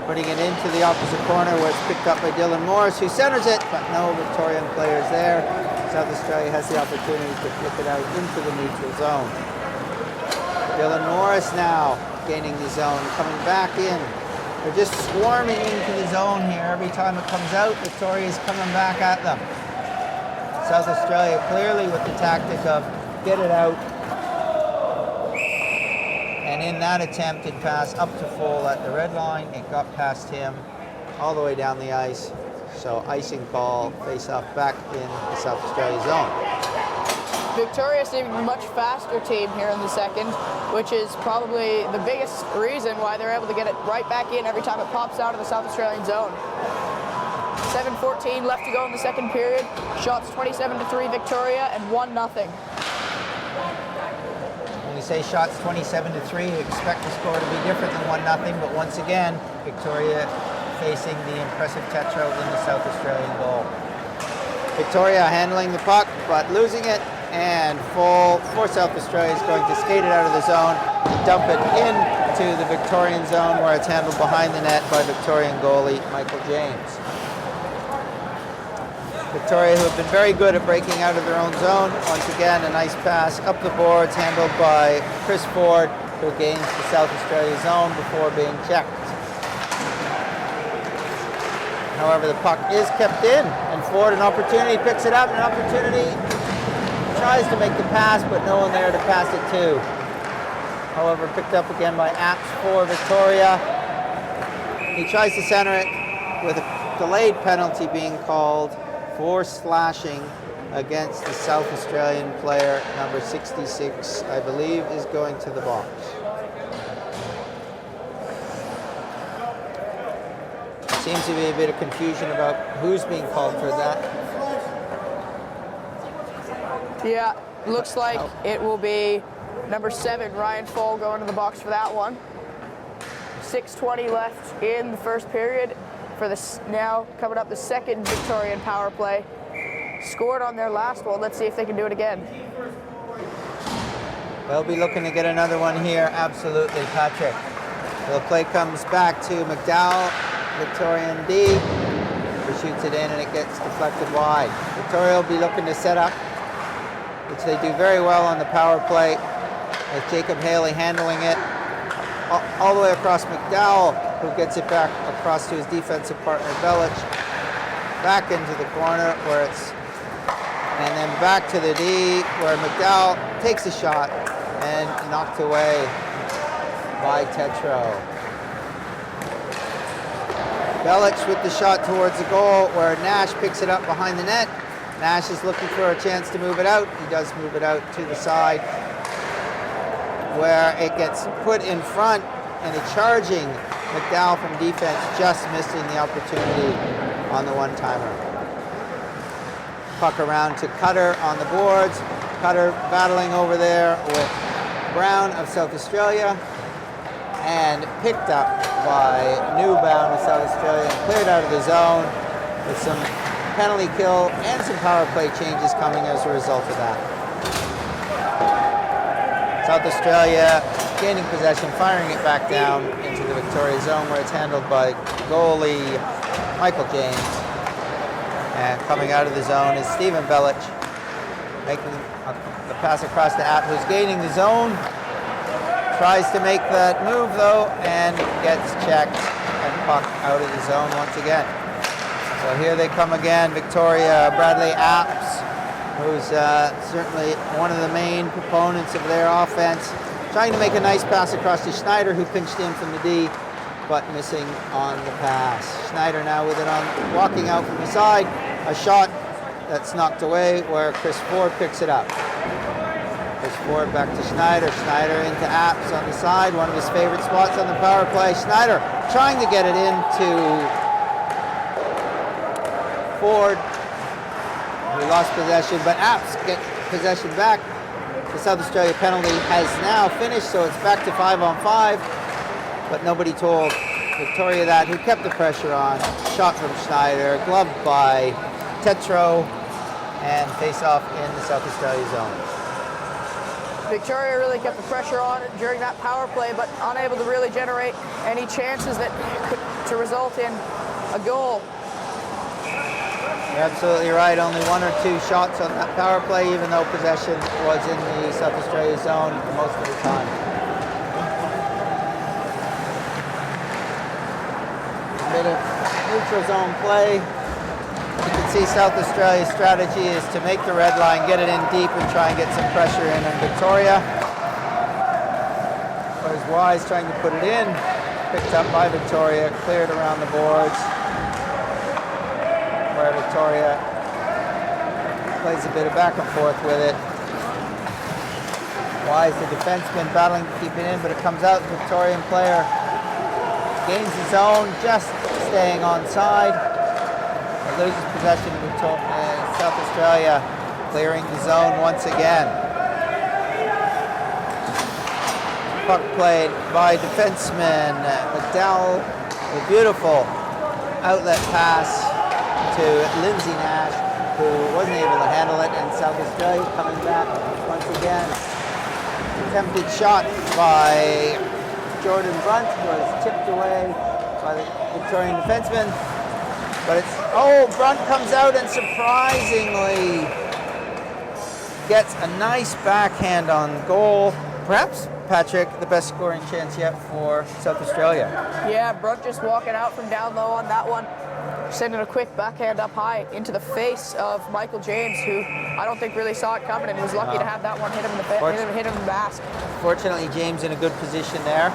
putting it into the opposite corner where it's picked up by Dylan Morris, who centers it, but no Victorian players there. South Australia has the opportunity to flip it out into the neutral zone. Dylan Morris now gaining the zone, coming back in. They're just swarming into the zone here. Every time it comes out, Victoria's coming back at them. South Australia clearly with the tactic of get it out. And in that attempted pass up to Fall at the red line, it got past him all the way down the ice. So icing call, face off back in the South Australia zone. Victoria seems a much faster team here in the second, which is probably the biggest reason why they're able to get it right back in every time it pops out of the South Australian zone. 7:14 left to go in the second period. Shots 27-3 Victoria and 1-0. When we say shots 27-3, you expect the score to be different than 1-0, but once again, Victoria facing the impressive Tetro in the South Australian goal. Victoria handling the puck, but losing it, and Fall for South Australia is going to skate it out of the zone, dump it into the Victorian zone where it's handled behind the net by Victorian goalie Michael James. Victoria, who have been very good at breaking out of their own zone. Once again, a nice pass up the boards handled by Chris Ford, who gains the South Australia zone before being checked. However, the puck is kept in, and Ford, an opportunity, picks it up, an opportunity, tries to make the pass, but no one there to pass it to. However, picked up again by Apps for Victoria. He tries to center it with a delayed penalty being called for slashing against the South Australian player, number 66, I believe, is going to the box. Seems to be a bit of confusion about who's being called for that. Yeah, looks like it will be number 7, Ryan Fall, going to the box for that one. 6:20 left in the first period for this now coming up the second Victorian power play. Scored on their last one. Let's see if they can do it again. They'll be looking to get another one here, absolutely, Patrick. The play comes back to McDowell, Victorian D, who shoots it in and it gets deflected wide. Victoria will be looking to set up, which they do very well on the power play, with Jacob Haley handling it all the way across McDowell, who gets it back across to his defensive partner Belic, back into the corner where it's, and then back to the D where McDowell takes a shot and knocked away by Tetro. Belic with the shot towards the goal where Nash picks it up behind the net. Nash is looking for a chance to move it out. He does move it out to the side where it gets put in front, and a charging McDowell from defense just missing the opportunity on the one-timer. Puck around to Cutter on the boards. Cutter battling over there with Brown of South Australia, and picked up by Newbound of South Australia and cleared out of the zone with some penalty kill and some power play changes coming as a result of that. South Australia gaining possession, firing it back down into the Victoria zone where it's handled by goalie Michael James. And coming out of the zone is Stephen Belic, making the pass across to App, who's gaining the zone. Tries to make that move though, and gets checked and puck out of the zone once again. So here they come again, Victoria, Bradley Apps, who's certainly one of the main proponents of their offense, trying to make a nice pass across to Schneider, who pinched in from the D, but missing on the pass. Schneider now with it on, walking out from the side, a shot that's knocked away where Chris Ford picks it up. Chris Ford back to Schneider, Schneider into Apps on the side, one of his favorite spots on the power play. Schneider trying to get it into Ford, who lost possession, but Apps get possession back. The South Australia penalty has now finished, so it's back to 5-on-5, but nobody told Victoria that, who kept the pressure on. Shot from Schneider, gloved by Tetro, and face off in the South Australia zone. Victoria really kept the pressure on during that power play, but unable to really generate any chances that could to result in a goal. You're absolutely right. Only 1 or 2 shots on that power play, even though possession was in the South Australia zone most of the time. A bit of neutral zone play. You can see South Australia's strategy is to make the red line, get it in deep, and try and get some pressure in on Victoria. Whereas Wise trying to put it in, picked up by Victoria, cleared around the boards, where Victoria plays a bit of back and forth with it. Wise, the defenseman, battling to keep it in, but it comes out. The Victorian player gains his own, just staying onside. Loses possession of South Australia, clearing the zone once again. Puck played by defenseman McDowell, a beautiful outlet pass to Lindsay Nash, who wasn't able to handle it, and South Australia coming back once again. Attempted shot by Jordan Brunt was tipped away by the Victorian defenseman. But it's, Brunt comes out and surprisingly gets a nice backhand on goal. Perhaps, Patrick, the best scoring chance yet for South Australia. Yeah, Brunt just walking out from down low on that one, sending a quick backhand up high into the face of Michael James, who I don't think really saw it coming and was lucky to have that one hit him in the hit him in the mask. Fortunately, James in a good position there,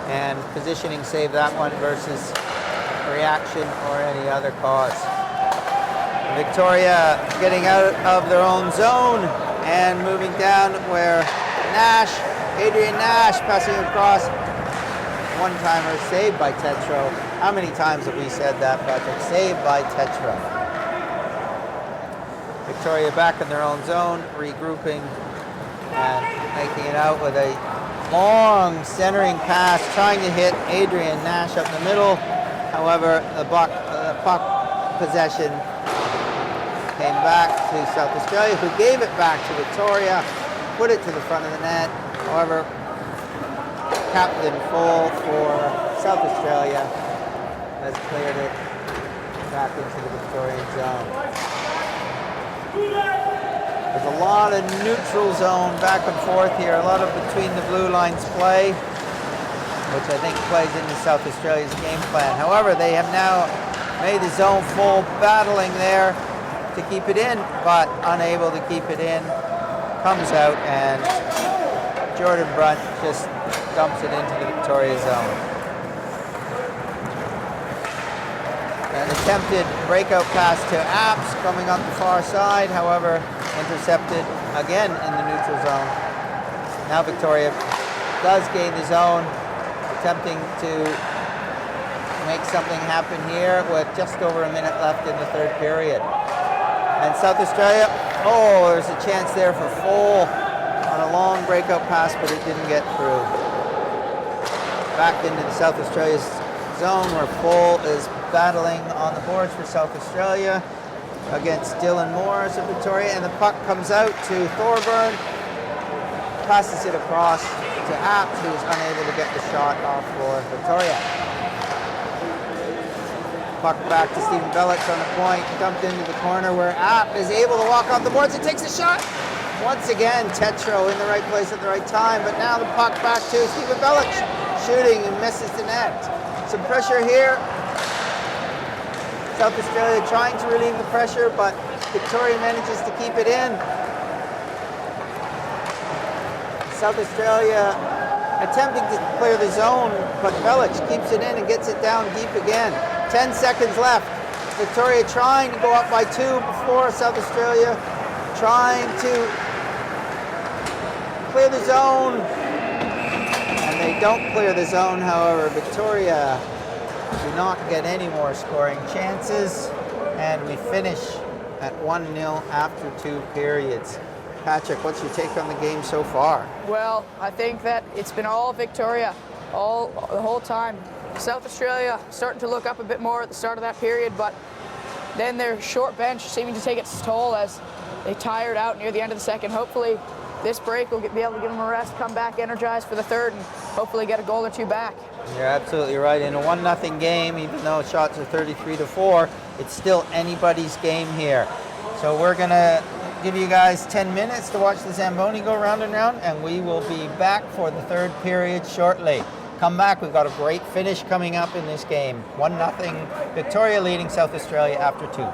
and positioning saved that one versus reaction or any other cause. Victoria getting out of their own zone and moving down where Adrian Nash passing across. One-timer saved by Tetro. How many times have we said that, Patrick? Saved by Tetro. Victoria back in their own zone, regrouping and making it out with a long centering pass, trying to hit Adrian Nash up the middle. However, the puck possession came back to South Australia, who gave it back to Victoria, put it to the front of the net. However, Captain Full for South Australia has cleared it back into the Victorian zone. There's a lot of neutral zone back and forth here, a lot of between the blue lines play, which I think plays into South Australia's game plan. However, they have now made the zone full, battling there to keep it in, but unable to keep it in. Comes out and Jordan Brunt just dumps it into the Victoria zone. An attempted breakout pass to Apps coming up the far side, however, intercepted again in the neutral zone. Now Victoria does gain the zone, attempting to make something happen here with just over a minute left in the third period. And South Australia, oh, there's a chance there for Full on a long breakout pass, but it didn't get through. Back into the South Australia's zone where Full is battling on the boards for South Australia against Dylan Morris of Victoria, and the puck comes out to Thorburn, passes it across to Apps, who is unable to get the shot off for Victoria. Puck back to Stephen Bellich on the point, dumped into the corner where App is able to walk off the boards and takes a shot. Once again, Tetro in the right place at the right time, but now the puck back to Stephen Bellich, shooting and misses the net. Some pressure here. South Australia trying to relieve the pressure, but Victoria manages to keep it in. South Australia attempting to clear the zone, but Bellich keeps it in and gets it down deep again. 10 seconds left. Victoria trying to go up by 2 before South Australia trying to clear the zone. And they don't clear the zone, however. Victoria do not get any more scoring chances. And we finish at 1-0 after 2 periods. Patrick, what's your take on the game so far? Well, I think that it's been all Victoria the whole time. South Australia starting to look up a bit more at the start of that period, but then their short bench seeming to take its toll as they tired out near the end of the second. Hopefully this break will be able to give them a rest, come back energized for the third, and hopefully get a goal or 2 back. You're absolutely right. In a 1-0 game, even though shots are 33-4, it's still anybody's game here. So we're going to give you guys 10 minutes to watch the Zamboni go round and round, and we will be back for the third period shortly. Come back, we've got a great finish coming up in this game. 1-0, Victoria leading South Australia after 2.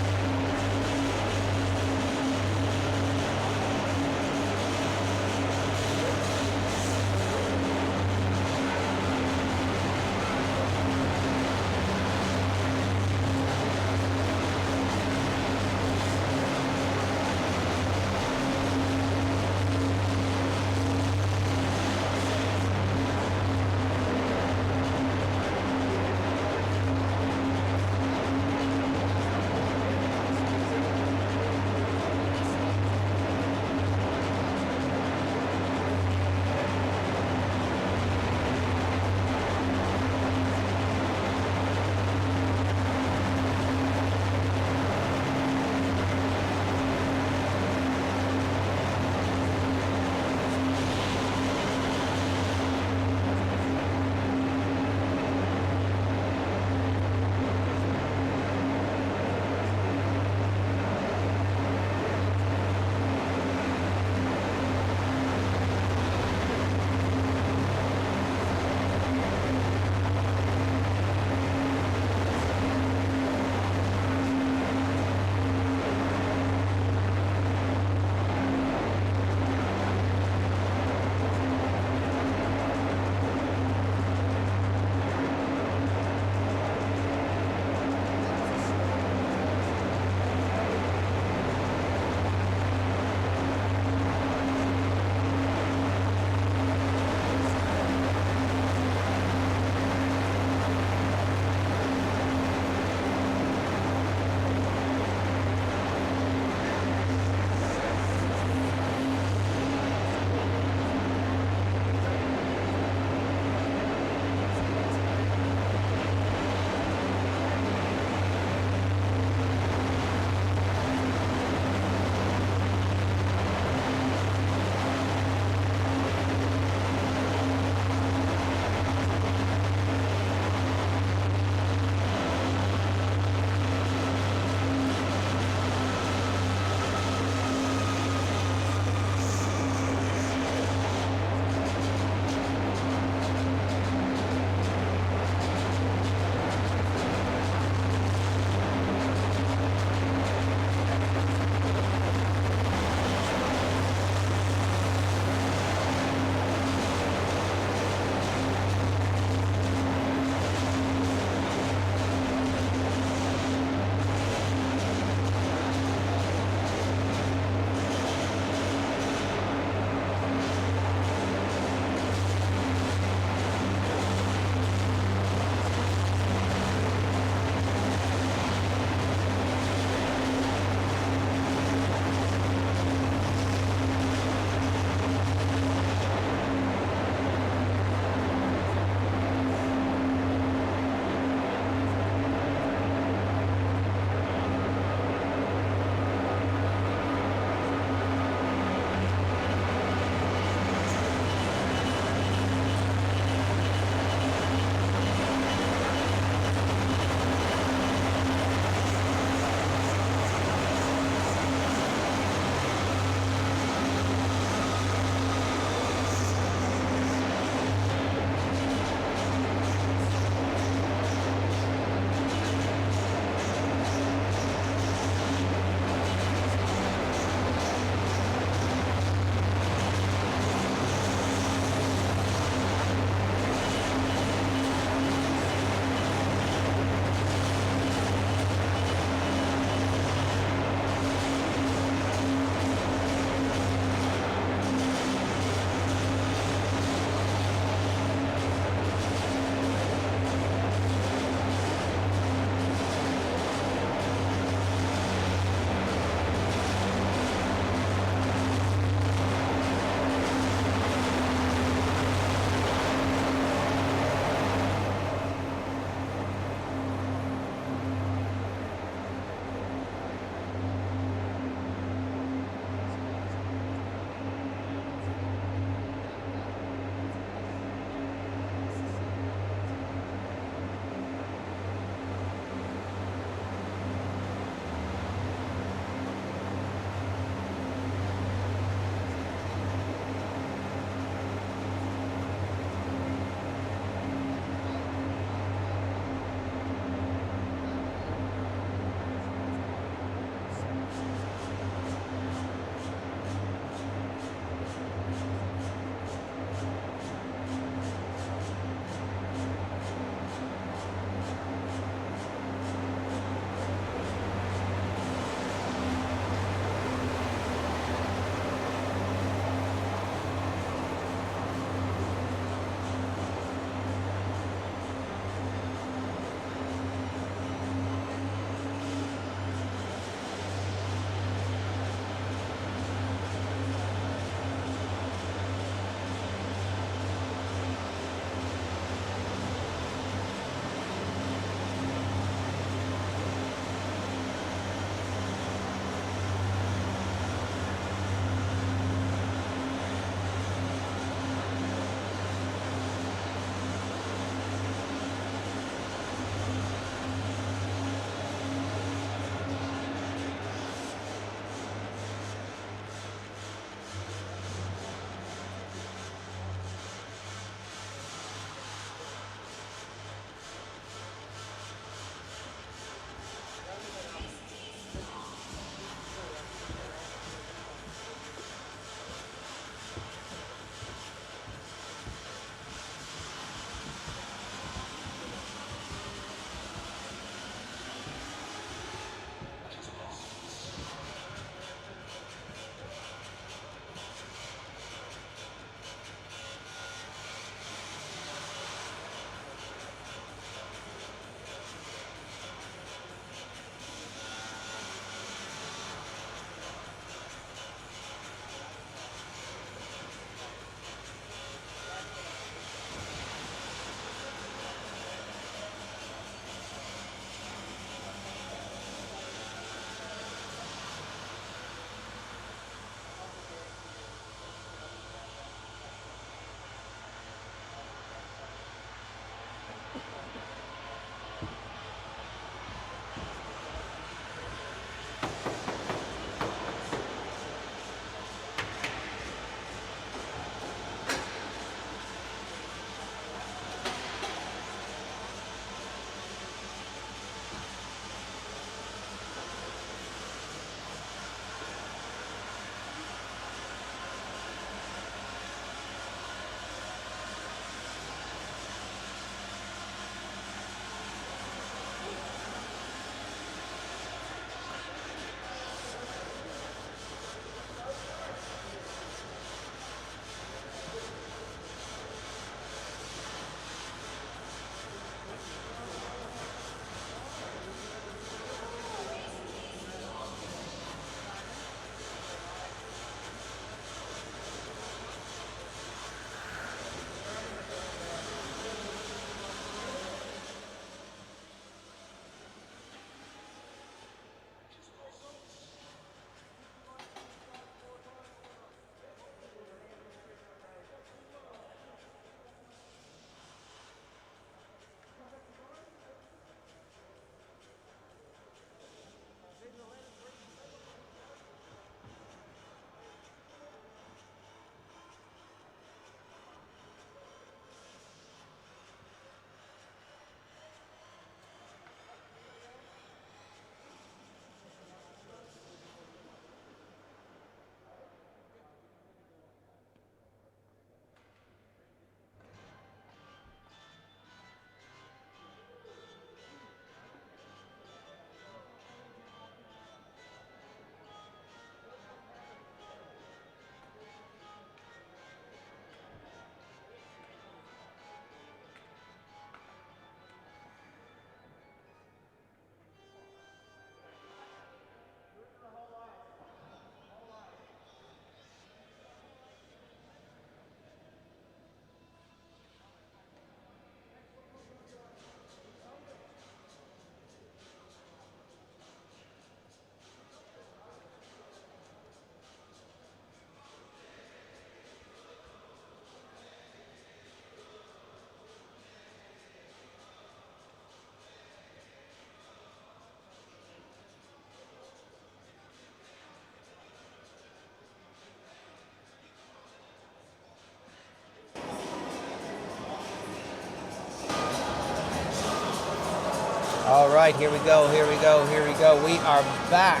right, here we go, here we go, here we go. We are back,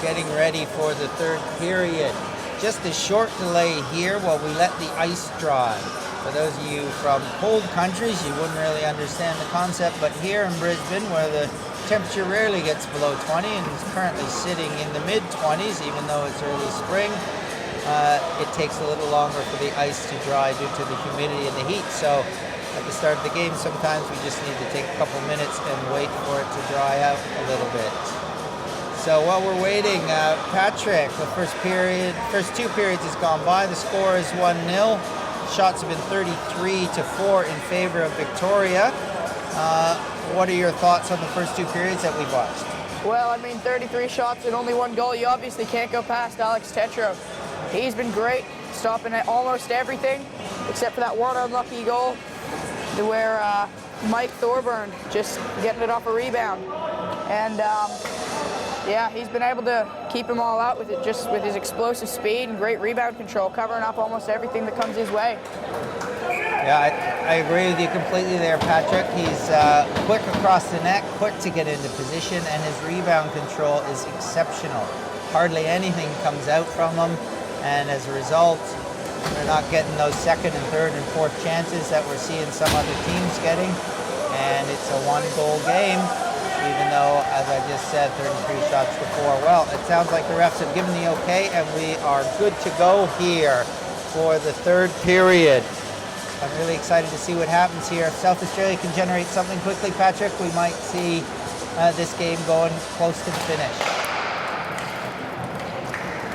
getting ready for the third period. Just a short delay here while we let the ice dry. For those of you from cold countries, you wouldn't really understand the concept, but here in Brisbane, where the temperature rarely gets below 20 and is currently sitting in the mid-20s, even though it's early spring, it takes a little longer for the ice to dry due to the humidity and the heat. So at the start of the game, sometimes we just need to take a couple minutes and wait for it to dry out a little bit. So while we're waiting, Patrick, the first two periods has gone by. The score is 1-0. Shots have been 33-4 in favor of Victoria. What are your thoughts on the first two periods that we've watched? Well, I mean, 33 shots and only one goal. You obviously can't go past Alex Tetreault. He's been great, stopping at almost everything, except for that one unlucky goal where Mike Thorburn just getting it off a rebound. And yeah, he's been able to keep them all out with it, just with his explosive speed and great rebound control, covering up almost everything that comes his way. Yeah, I agree with you completely there, Patrick. He's quick across the net, quick to get into position, and his rebound control is exceptional. Hardly anything comes out from him, and as a result, they're not getting those second and third and fourth chances that we're seeing some other teams getting, and it's a one-goal game, even though, as I just said, 33 shots to 4. Well, it sounds like the refs have given the okay, and we are good to go here for the third period. I'm really excited to see what happens here. If South Australia can generate something quickly, Patrick, we might see this game going close to the finish.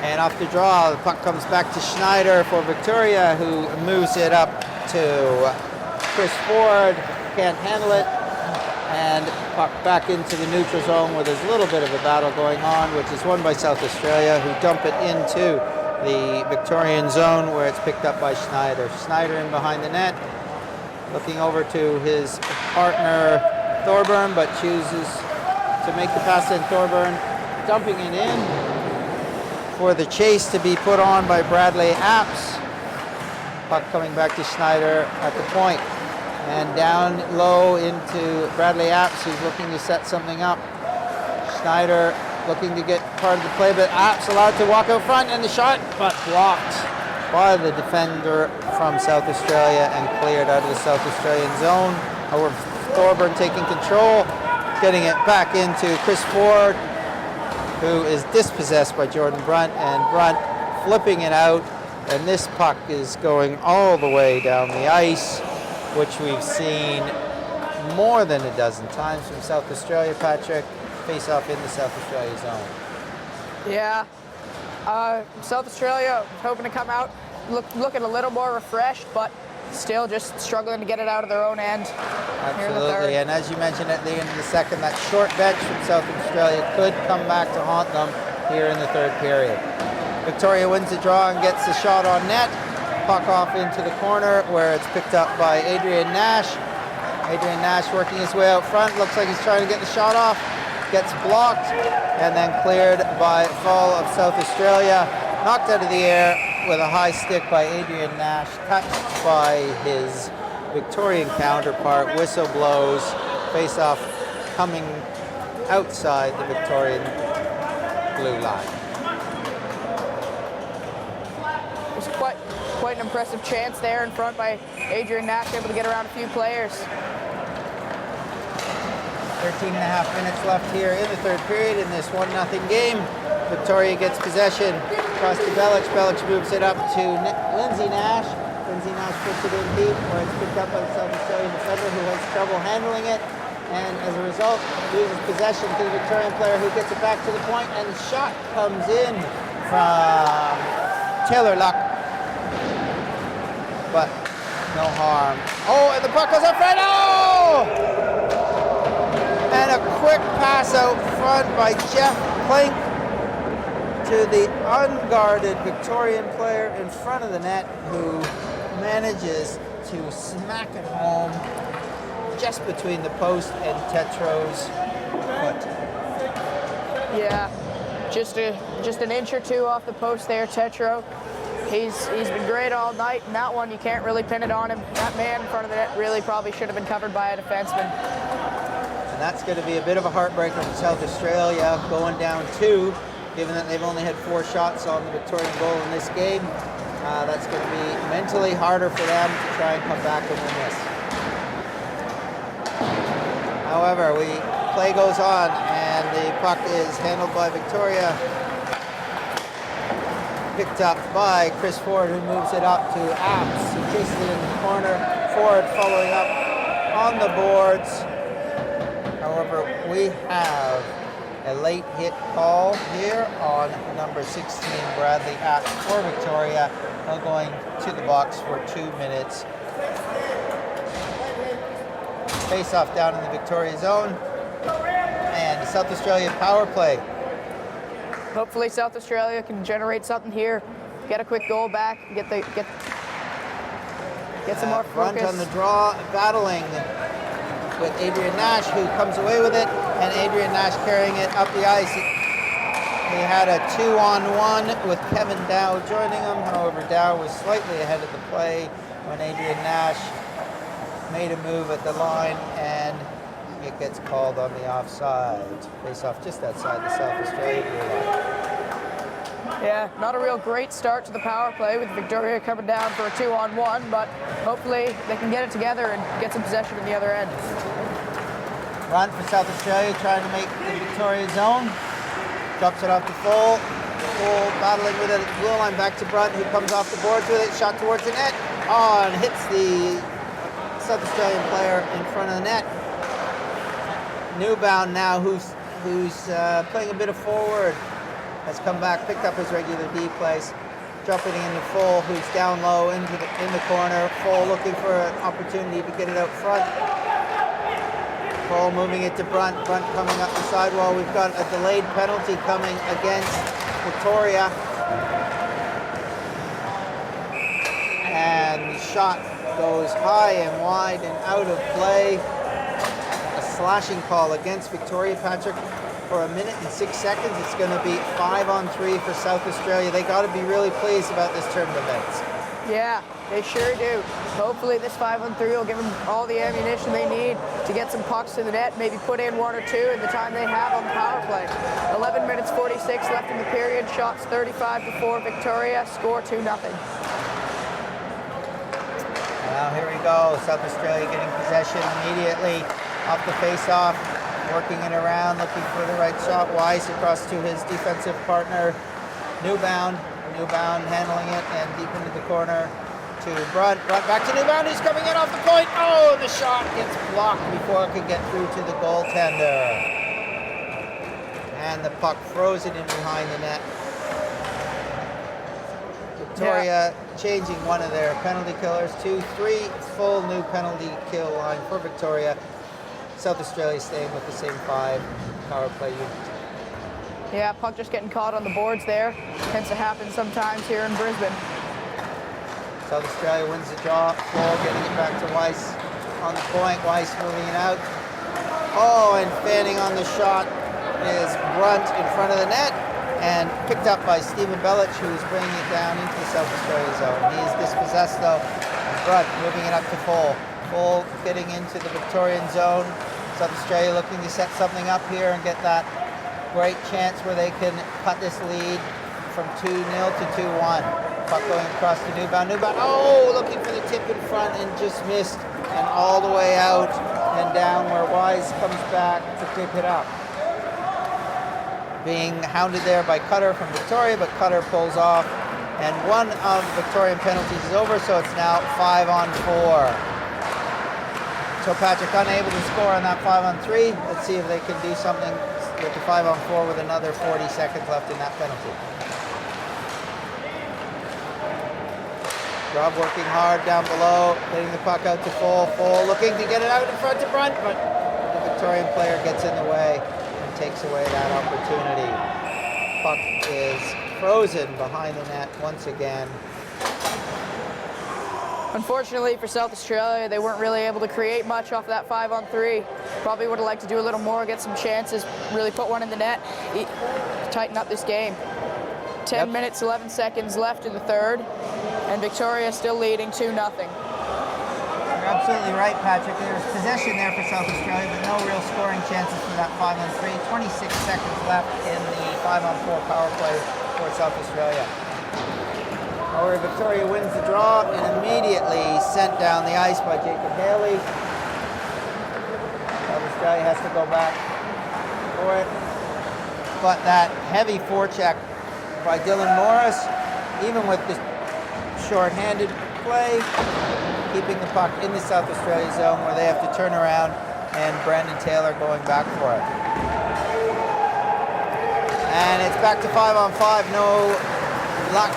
And off the draw, the puck comes back to Schneider for Victoria, who moves it up to Chris Ford. Can't handle it. And puck back into the neutral zone where there's a little bit of a battle going on, which is won by South Australia, who dump it into the Victorian zone where it's picked up by Schneider. Schneider in behind the net, looking over to his partner Thorburn, but chooses to make the pass in. Thorburn dumping it in for the chase to be put on by Bradley Apps. Puck coming back to Schneider at the point. And down low into Bradley Apps, who's looking to set something up. Schneider looking to get part of the play, but Apps allowed to walk out front, and the shot, but blocked by the defender from South Australia and cleared out of the South Australian zone. However, Thorburn taking control, getting it back into Chris Ford, who is dispossessed by Jordan Brunt, and Brunt flipping it out, and this puck is going all the way down the ice, which we've seen more than a dozen times from South Australia, Patrick. Face off in the South Australia zone. Yeah, South Australia hoping to come out looking a little more refreshed, but still just struggling to get it out of their own end. Absolutely, and as you mentioned at the end of the second, that short bench from South Australia could come back to haunt them here in the third period. Victoria wins the draw and gets the shot on net. Puck off into the corner where it's picked up by Adrian Nash. Adrian Nash working his way out front. Looks like he's trying to get the shot off. Gets blocked and then cleared by fall of South Australia. Knocked out of the air with a high stick by Adrian Nash. Touched by his Victorian counterpart. Whistle blows. Face off coming outside the Victorian blue line. It was quite an impressive chance there in front by Adrian Nash, able to get around a few players. 13 and a half minutes left here in the third period in this 1-0 game. Victoria gets possession across to Belic. Belic moves it up to Lindsay Nash. Lindsay Nash puts it in deep where it's picked up by the South Australian defender who has trouble handling it. And as a result, loses possession to the Victorian player who gets it back to the point, and the shot comes in from Taylor Luck. But no harm. Oh, and the puck goes up front. Oh! And a quick pass out front by Jeff Klink to the unguarded Victorian player in front of the net, who manages to smack it home just between the post and Tetro's foot. Yeah, just an inch or two off the post there, Tetreault. He's been great all night, and that one you can't really pin it on him. That man in front of the net really probably should have been covered by a defenseman. that's going to be a bit of a heartbreaker for South Australia, going down 2, given that they've only had 4 shots on the Victorian goal in this game. That's going to be mentally harder for them to try and come back and win this. However, play goes on, and the puck is handled by Victoria. Picked up by Chris Ford, who moves it up to Apps, who chases it in the corner. Ford following up on the boards. However, we have a late hit call here on number 16, Bradley Apps for Victoria, going to the box for 2 minutes. Face-off down in the Victoria zone, and South Australia power play. Hopefully South Australia can generate something here, get a quick goal back, get some more focus. Brunt on the draw, battling with Adrian Nash, who comes away with it, and Adrian Nash carrying it up the ice. He had a 2-on-1 with Kevin Dow joining him. However, Dow was slightly ahead of the play when Adrian Nash made a move at the line, and it gets called on the offside. Face off just outside the South Australia blue line. Yeah, not a real great start to the power play with Victoria coming down for a 2-on-1, but hopefully they can get it together and get some possession in the other end. Run for South Australia, trying to make the Victoria zone. Drops it off to Full. Full battling with it at the blue line, back to Brunt, who comes off the boards with it. Shot towards the net. And hits the South Australian player in front of the net. Newbound now, who's playing a bit of forward, has come back, picked up his regular D place, dropping it into Full, who's down low in the corner. Full looking for an opportunity to get it out front. Full moving it to Brunt. Brunt coming up the sidewall. We've got a delayed penalty coming against Victoria, and the shot goes high and wide and out of play. A slashing call against Victoria, Patrick, for 1 minute and 6 seconds. It's going to be 5-on-3 for South Australia. They got to be really pleased about this turn of events. Yeah, they sure do. Hopefully this 5-on-3 will give them all the ammunition they need to get some pucks to the net, maybe put in 1 or 2 in the time they have on the power play. 11 minutes 46 left in the period. Shots 35-4 Victoria. Score 2-0. Now here we go. South Australia getting possession immediately off the face-off, working it around, looking for the right shot. Wise across to his defensive partner, Newbound. Newbound handling it, and deep into the corner to Brunt. Brunt back to Newbound, who's coming in off the point. Oh, the shot gets blocked before it can get through to the goaltender. And the puck frozen in behind the net. Victoria changing one of their penalty killers to 3 full new penalty kill line for Victoria. South Australia staying with the same 5 power play units. Yeah, puck just getting caught on the boards there. Tends to happen sometimes here in Brisbane. South Australia wins the draw. Full getting it back to Weiss on the point. Weiss moving it out. Oh, and fanning on the shot is Brunt in front of the net, and picked up by Stephen Belich, who's bringing it down into the South Australia zone. He is dispossessed though. Brunt moving it up to Full. Full getting into the Victorian zone. South Australia looking to set something up here and get that great chance where they can cut this lead from 2-0 to 2-1. Puck going across to Newbound. Newbound, oh, looking for the tip in front and just missed. And all the way out and down where Wise comes back to pick it up. Being hounded there by Cutter from Victoria, but Cutter pulls off. And one of the Victorian penalties is over, so it's now 5-on-4. So Patrick unable to score on that 5-on-3. Let's see if they can do something with the 5-on-4 with another 40 seconds left in that penalty. Rob working hard down below, getting the puck out to Full. Full looking to get it out in front to Brunt, but the Victorian player gets in the way and takes away that opportunity. Puck is frozen behind the net once again. Unfortunately for South Australia, they weren't really able to create much off that 5-on-3. Probably would have liked to do a little more, get some chances, really put one in the net, tighten up this game. 10 minutes, 11 seconds left in the third, and Victoria still leading 2-0. You're absolutely right, Patrick. There was possession there for South Australia, but no real scoring chances for that 5-on-3. 26 seconds left in the 5-on-4 power play for South Australia. However, Victoria wins the draw and immediately sent down the ice by Jacob Haley. South Australia has to go back for it. But that heavy forecheck by Dylan Morris, even with the short-handed play, keeping the puck in the South Australia zone where they have to turn around, and Brandon Taylor going back for it. And it's back to 5-on-5. No luck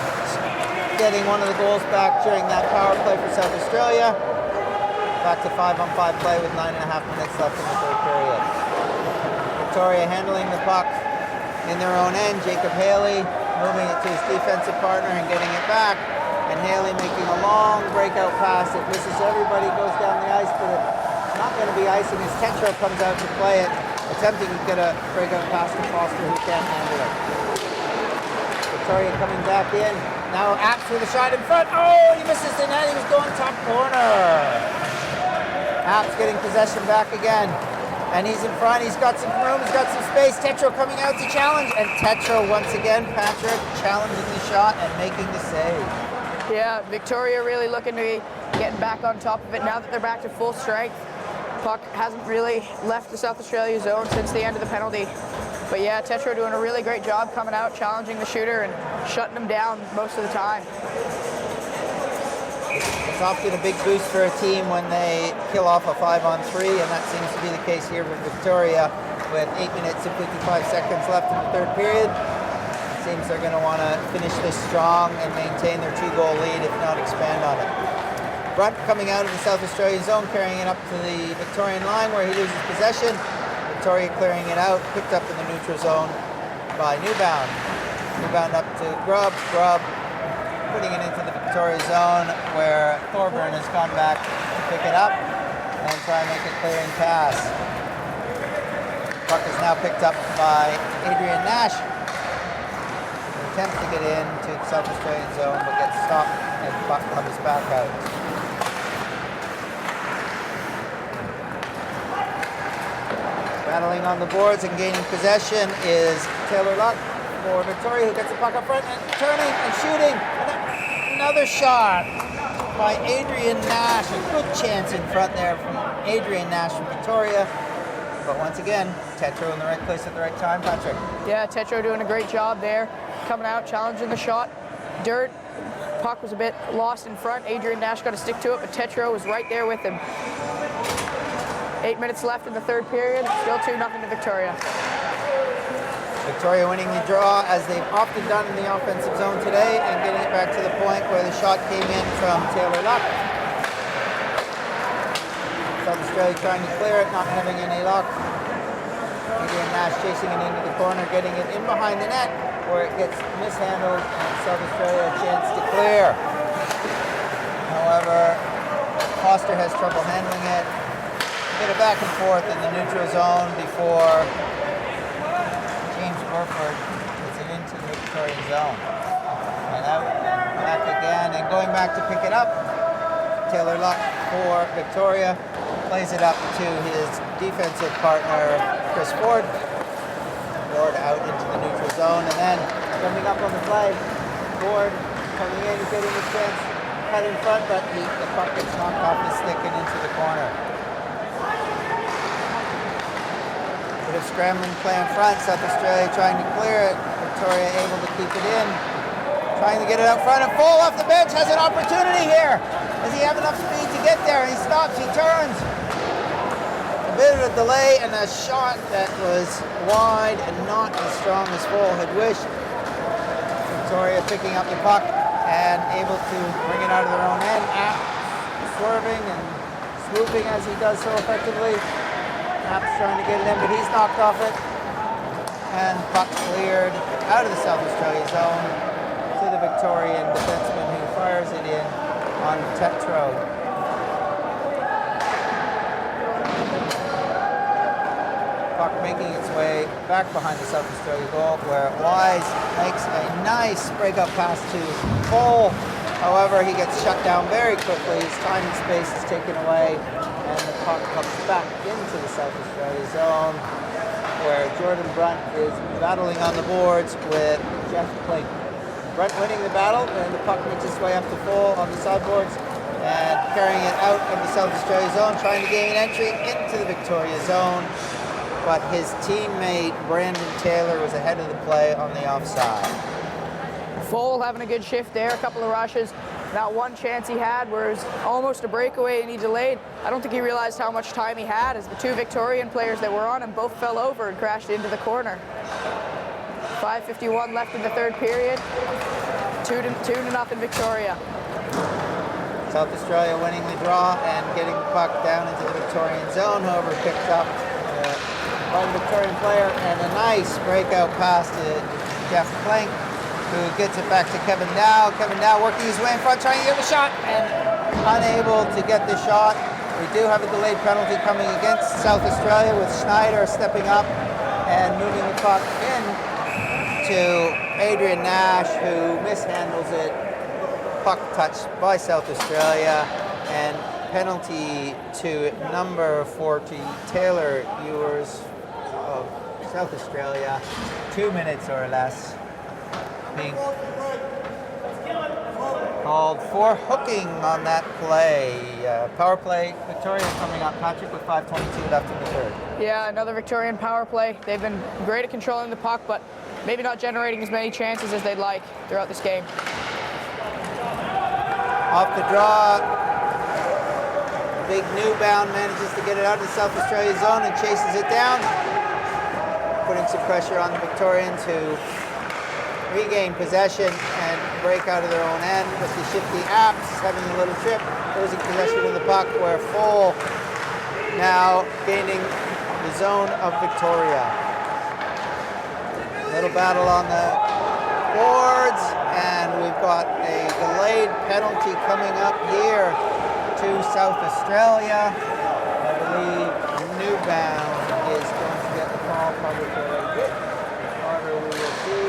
getting one of the goals back during that power play for South Australia. Back to 5-on-5 play with 9.5 minutes left in the third period. Victoria handling the puck in their own end. Jacob Haley moving it to his defensive partner and getting it back. And Haley making a long breakout pass. It misses everybody, goes down the ice, but it's not going to be icing as Tetro comes out to play it, attempting to get a breakout pass to Foster, who can't handle it. Victoria coming back in. Now Apps with a shot in front. Oh, he misses the net. He was going top corner. Apps getting possession back again. And he's in front. He's got some room. He's got some space. Tetro coming out to challenge. And Tetro once again, Patrick, challenging the shot and making the save. Yeah, Victoria really looking to be getting back on top of it now that they're back to full strength. Puck hasn't really left the South Australia zone since the end of the penalty. But yeah, Tetro doing a really great job coming out, challenging the shooter and shutting him down most of the time. It's often a big boost for a team when they kill off a 5-on-3, and that seems to be the case here with Victoria with 8 minutes and 55 seconds left in the third period. Seems they're going to want to finish this strong and maintain their 2-goal lead, if not expand on it. Brunt coming out of the South Australian zone, carrying it up to the Victorian line where he loses possession. Victoria clearing it out, picked up in the neutral zone by Newbound. Newbound up to Grubb, putting it into the Victoria zone where Thorburn has gone back to pick it up and try and make a clearing pass. Puck is now picked up by Adrian Nash. Attempts to get into the South Australian zone, but gets stopped and the puck comes back out. Battling on the boards and gaining possession is Taylor Luck for Victoria, who gets the puck up front and turning and shooting. And another shot by Adrian Nash. A good chance in front there from Adrian Nash from Victoria. But once again, Tetro in the right place at the right time, Patrick. Yeah, Tetro doing a great job there. Coming out, challenging the shot. Dirt, puck was a bit lost in front. Adrian Nash got to stick to it, but Tetro was right there with him. 8 minutes left in the third period. Still 2-0 to Victoria. Victoria winning the draw, as they've often done in the offensive zone today, and getting it back to the point where the shot came in from Taylor Luck. South Australia trying to clear it, not having any luck. Adrian Nash chasing it into the corner, getting it in behind the net, where it gets mishandled, and South Australia a chance to clear. However, Foster has trouble handling it. Get it back and forth in the neutral zone before James Burford gets it into the Victorian zone. And out, back again, and going back to pick it up. Taylor Luck for Victoria plays it up to his defensive partner, Chris Ford. Ford out into the neutral zone, and then coming up on the play, Ford coming in, getting a chance, cut in front, but the puck gets knocked off his stick and into the corner. Bit of scrambling play in front, South Australia trying to clear it, Victoria able to keep it in, trying to get it out front, and Fall off the bench has an opportunity here. Does he have enough speed to get there? He stops, he turns. A bit of a delay and a shot that was wide and not as strong as Fall had wished. Victoria picking up the puck and able to bring it out of their own end, swerving and swooping as he does so effectively. Apps trying to get it in, but he's knocked off it. And puck cleared out of the South Australia zone to the Victorian defenseman, who fires it in on Tetro. Puck making its way back behind the South Australia goal, where Wise makes a nice breakup pass to Cole However, he gets shut down very quickly. His time and space is taken away, and the puck comes back into the South Australia zone, where Jordan Brunt is battling on the boards with Jeff Blake. Brunt winning the battle, and the puck makes its way up to full on the sideboards and carrying it out of the South Australia zone, trying to gain entry into the Victoria zone. But his teammate, Brandon Taylor, was ahead of the play on the offside. Full having a good shift there, a couple of rushes. That one chance he had where it was almost a breakaway and he delayed. I don't think he realized how much time he had as the two Victorian players that were on him both fell over and crashed into the corner. 5:51 left in the third period. 2-0 Victoria. South Australia winning the draw and getting the puck down into the Victorian zone. However, picked up by the Victorian player, and a nice breakout pass to Jeff Plank, who gets it back to Kevin Dow. Kevin Dow working his way in front, trying to get a shot, and unable to get the shot. We do have a delayed penalty coming against South Australia, with Schneider stepping up and moving the puck in to Adrian Nash, who mishandles it. Puck touched by South Australia, and penalty to number 40, Taylor Ewers of South Australia. 2 minutes or less being called for hooking on that play. Power play, Victoria coming up, Patrick, with 5:22 left in the third. Yeah, another Victorian power play. They've been great at controlling the puck, but maybe not generating as many chances as they'd like throughout this game. Off the draw, big Newbound manages to get it out of the South Australia zone and chases it down, putting some pressure on the Victorians, who regain possession and break out of their own end, with the shifty Apps having a little trip, losing possession of the puck, where Full now gaining the zone of Victoria. Little battle on the boards, and we've got a delayed penalty coming up here to South Australia. I believe Newbound is going to get the call, probably for a hit. However, we will see.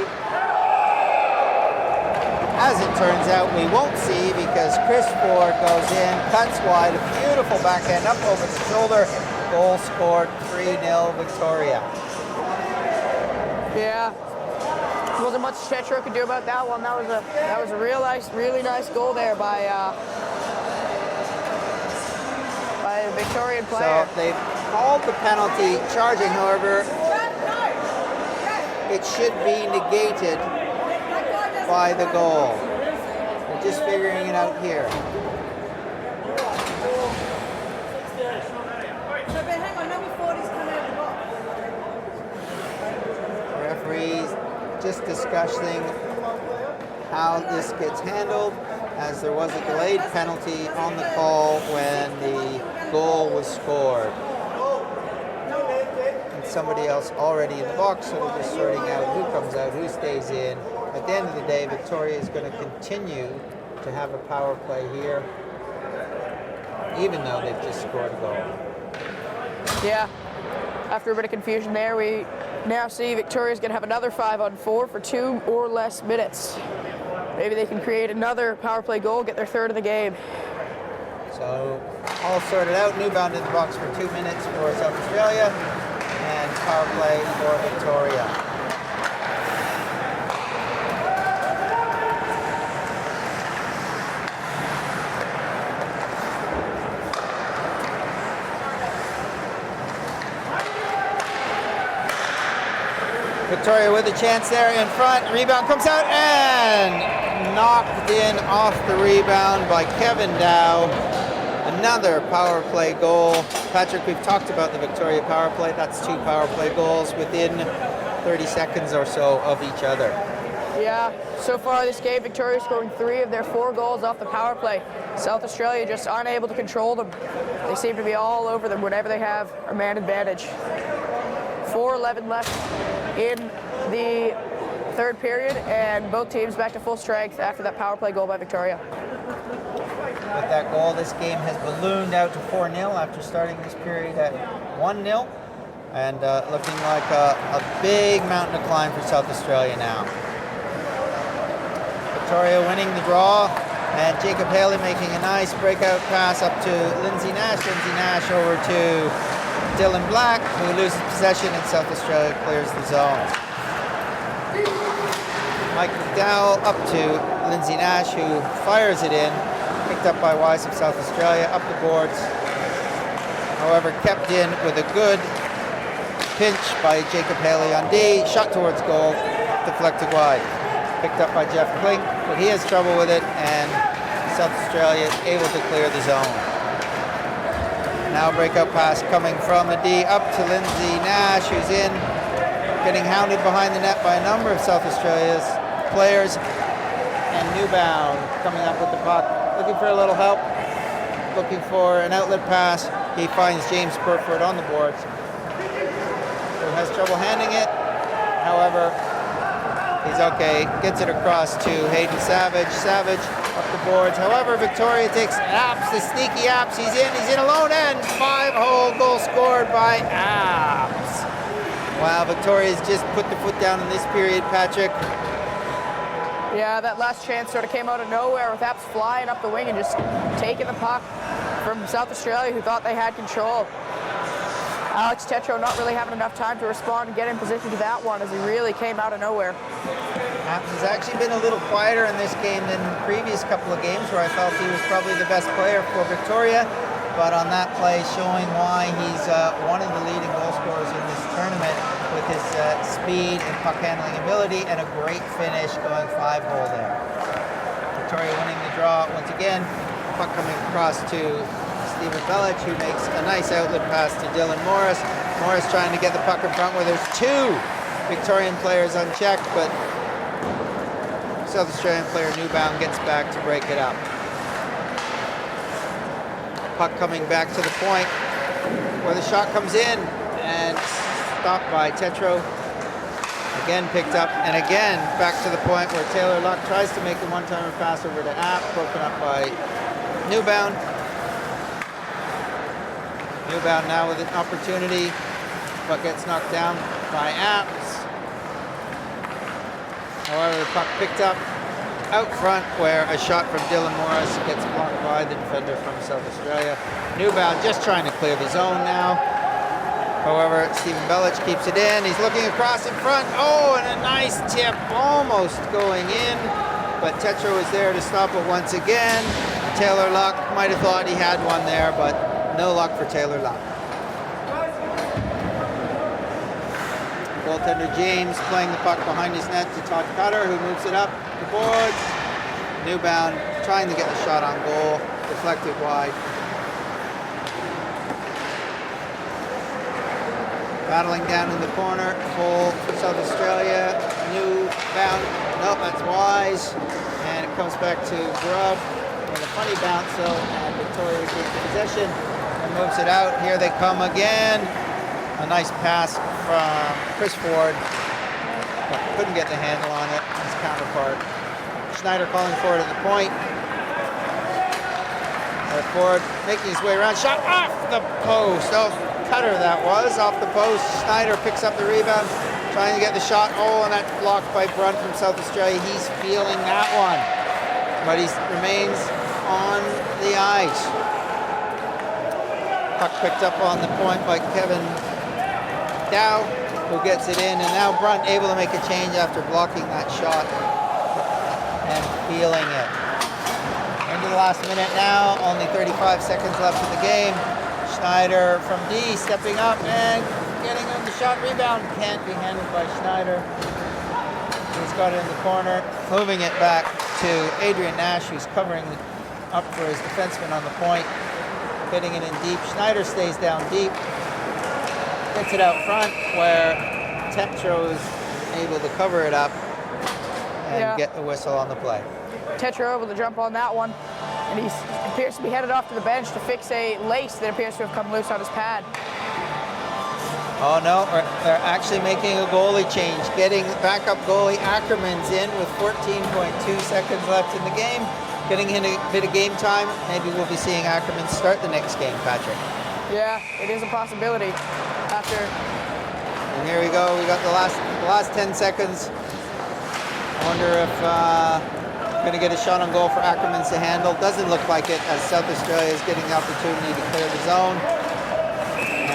As it turns out, we won't see, because Chris Ford goes in, cuts wide, a beautiful backhand up over the shoulder. Goal scored, 3-0 Victoria. Yeah. Wasn't much Chetro could do about that one. That was a really nice goal there by a Victorian player. So they called the penalty, charging. However, it should be negated by the goal. We're just figuring it out here. Referees just discussing how this gets handled, as there was a delayed penalty on the call when the goal was scored. And somebody else already in the box, so they're just sorting out who comes out, who stays in. At the end of the day, Victoria is going to continue to have a power play here, even though they've just scored a goal. Yeah, after a bit of confusion there, we now see Victoria's going to have another 5-on-4 for 2 or less minutes. Maybe they can create another power play goal, get their third of the game. So all sorted out. Newbound in the box for 2 minutes for South Australia, and power play for Victoria. Victoria with a chance there in front. Rebound comes out and knocked in off the rebound by Kevin Dow. Another power play goal. Patrick, we've talked about the Victoria power play. That's 2 power play goals within 30 seconds or so of each other. Yeah, so far this game, Victoria scoring 3 of their 4 goals off the power play. South Australia just unable to control them. They seem to be all over them whenever they have a man advantage. 4:11 left in the third period, and both teams back to full strength after that power play goal by Victoria. With that goal, this game has ballooned out to 4-0 after starting this period at 1-0, and looking like a big mountain to climb for South Australia now. Victoria winning the draw, And Jacob Haley making a nice breakout pass up to Lindsay Nash. Lindsay Nash over to Dylan Black, who loses possession, and South Australia clears the zone. Mike McDowell up to Lindsay Nash, who fires it in. Picked up by Wise of South Australia, up the boards. However, kept in with a good pinch by Jacob Haley on D. Shot towards goal, deflected wide. Picked up by Jeff Klink, but he has trouble with it, and South Australia is able to clear the zone. Now breakout pass coming from the D up to Lindsay Nash, who's in, getting hounded behind the net by a number of South Australia's players. And Newbound coming up with the puck, looking for a little help, looking for an outlet pass. He finds James Burford on the boards, who has trouble handing it. However, he's okay, gets it across to Hayden Savage. Savage up the boards. However, Victoria takes Apps, the sneaky Apps. He's in alone end. 5-hole goal scored by Apps. Wow, Victoria's just put the foot down in this period, Patrick. Yeah, that last chance sort of came out of nowhere with Apps flying up the wing and just taking the puck from South Australia, who thought they had control. Alex Tetro not really having enough time to respond and get in position to that one, as he really came out of nowhere. Apps has actually been a little quieter in this game than the previous couple of games, where I felt he was probably the best player for Victoria. But on that play, showing why he's one of the leading goal scorers in this tournament, with his speed and puck handling ability, and a great finish going 5-hole there. Victoria winning the draw once again. Puck coming across to Stephen Belich, who makes a nice outlet pass to Dylan Morris. Morris trying to get the puck in front where there's two Victorian players unchecked, but South Australian player Newbound gets back to break it up. Puck coming back to the point where the shot comes in and stopped by Tetro. Again picked up, and again back to the point where Taylor Luck tries to make a one-timer pass over to App, broken up by Newbound. Newbound now with an opportunity, but gets knocked down by Apps. However, the puck picked up out front, where a shot from Dylan Morris gets blocked by the defender from South Australia. Newbound just trying to clear the zone now. However, Stephen Belich keeps it in. He's looking across in front. Oh, and a nice tip, almost going in, but Tetro was there to stop it once again. Taylor Luck might have thought he had one there, but no luck for Taylor Luck. Goaltender James playing the puck behind his net to Todd Cutter, who moves it up the boards. Newbound trying to get the shot on goal, deflected wide. Battling down in the corner, goal for South Australia. Newbound, nope, that's Wise. And it comes back to Grubb. And a funny bounce though, and Victoria takes possession and moves it out. Here they come again. A nice pass from Chris Ford, but couldn't get the handle on it. His counterpart. Schneider calling for it at the point. Ford making his way around. Shot off the post. Oh, Cutter that was, off the post. Schneider picks up the rebound, trying to get the shot. Oh, and that blocked by Brunt from South Australia. He's feeling that one, but he remains on the ice. Puck picked up on the point by Kevin Dow, who gets it in, and now Brunt able to make a change after blocking that shot and feeling it. Into the last minute now, only 35 seconds left in the game. Schneider from D stepping up and getting on the shot rebound. Can't be handled by Schneider. He's got it in the corner, moving it back to Adrian Nash, who's covering up for his defenseman on the point, getting it in deep. Schneider stays down deep, gets it out front, where Tetro is able to cover it up and get the whistle on the play. Tetro able to jump on that one, and he appears to be headed off to the bench to fix a lace that appears to have come loose on his pad. Oh no, they're actually making a goalie change. Getting backup goalie Ackerman's in with 14.2 seconds left in the game. Getting in a bit of game time. Maybe we'll be seeing Ackerman start the next game, Patrick. Yeah, it is a possibility. After. And here we go. We got the last 10 seconds. I wonder if Going to get a shot on goal for Ackermans to handle. Doesn't look like it, as South Australia is getting the opportunity to clear the zone.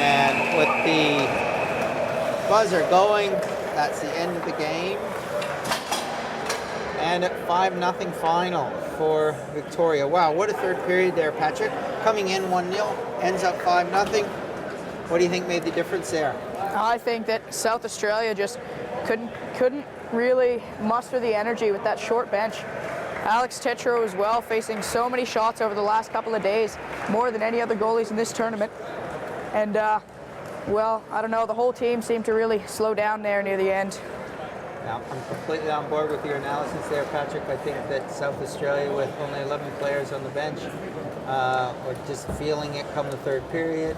And with the buzzer going, that's the end of the game. And at 5-0 final for Victoria. Wow, what a third period there, Patrick. Coming in 1-0, ends up 5-0. What do you think made the difference there? I think that South Australia just couldn't really muster the energy with that short bench. Alex Tetreault as well, facing so many shots over the last couple of days, more than any other goalies in this tournament. And, well, I don't know, the whole team seemed to really slow down there near the end. Now, I'm completely on board with your analysis there, Patrick. I think that South Australia, with only 11 players on the bench, were just feeling it come the third period.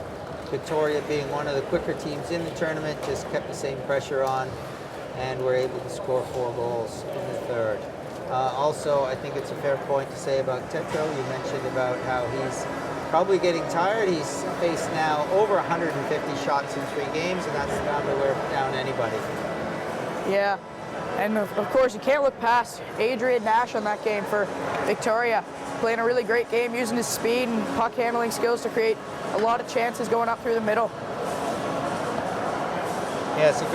Victoria, being one of the quicker teams in the tournament, just kept the same pressure on and were able to score 4 goals in the third. Also, I think it's a fair point to say about Tetreault. You mentioned about how he's probably getting tired. He's faced now over 150 shots in 3 games, and that's bound to wear down anybody. Yeah, and of course you can't look past Adrian Nash on that game for Victoria. Playing a really great game, using his speed and puck handling skills to create a lot of chances going up through the middle. Yeah, it's a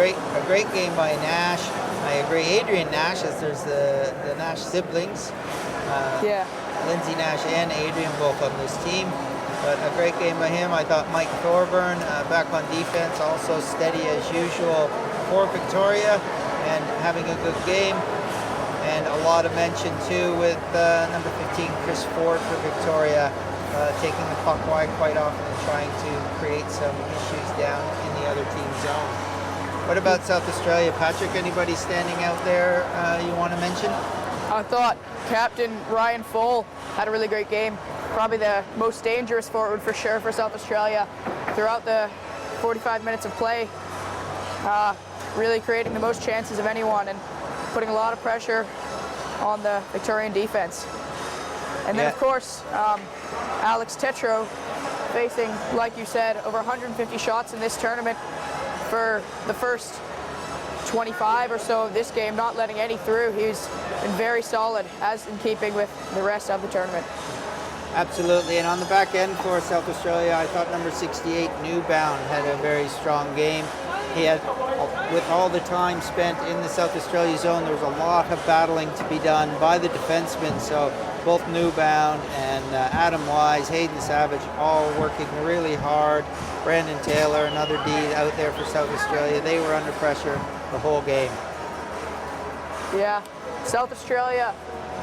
great game by Nash. I agree. Adrian Nash, as there's the Nash siblings. Yeah. Lindsay Nash and Adrian both on this team. But a great game by him. I thought Mike Thorburn back on defense, also steady as usual for Victoria and having a good game. And a lot of mention too with number 15, Chris Ford for Victoria, taking the puck wide quite often and trying to create some issues down in the other team's zone. What about South Australia, Patrick? Anybody standing out there you want to mention? I thought Captain Ryan Full had a really great game. Probably the most dangerous forward for sure for South Australia throughout the 45 minutes of play. Really creating the most chances of anyone and putting a lot of pressure on the Victorian defense. And then, of course, Alex Tetreault facing, like you said, over 150 shots in this tournament for the first 25 or so of this game, not letting any through. He's been very solid, as in keeping with the rest of the tournament. Absolutely, and on the back end for South Australia, I thought number 68, Newbound, had a very strong game. He had, with all the time spent in the South Australia zone, there was a lot of battling to be done by the defensemen. So both Newbound and Adam Wise, Hayden Savage, all working really hard. Brandon Taylor, another D out there for South Australia. They were under pressure the whole game. Yeah, South Australia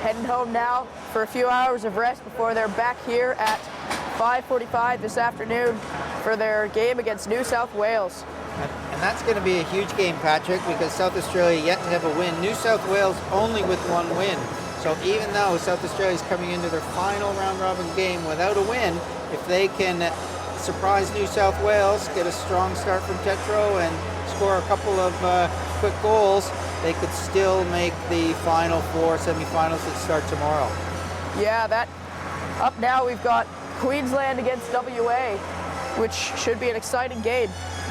heading home now for a few hours of rest before they're back here at 5:45 this afternoon for their game against New South Wales. And that's going to be a huge game, Patrick, because South Australia yet to have a win. New South Wales only with 1 win. So even though South Australia is coming into their final round-robin game without a win, if they can surprise New South Wales, get a strong start from Tetreault, and score a couple of quick goals, they could still make the final 4 semifinals that start tomorrow. Yeah, that up now we've got Queensland against WA, which should be an exciting game.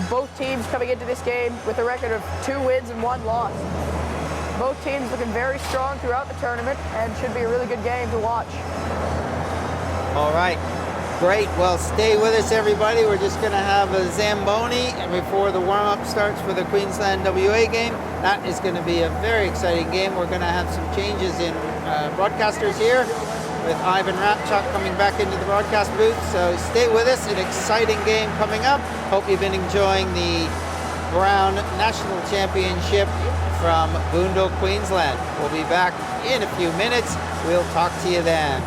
Both teams coming into this game with a record of 2 wins and 1 loss. Both teams looking very strong throughout the tournament and should be a really good game to watch. All right, great. Well, stay with us, everybody. We're just going to have a Zamboni before the warm-up starts for the Queensland-WA game. That is going to be a very exciting game. We're going to have some changes in broadcasters here, with Ivan Rapchuk coming back into the broadcast booth. So stay with us, an exciting game coming up. Hope you've been enjoying the Brown National Championship from Boondall, Queensland. We'll be back in a few minutes. We'll talk to you then.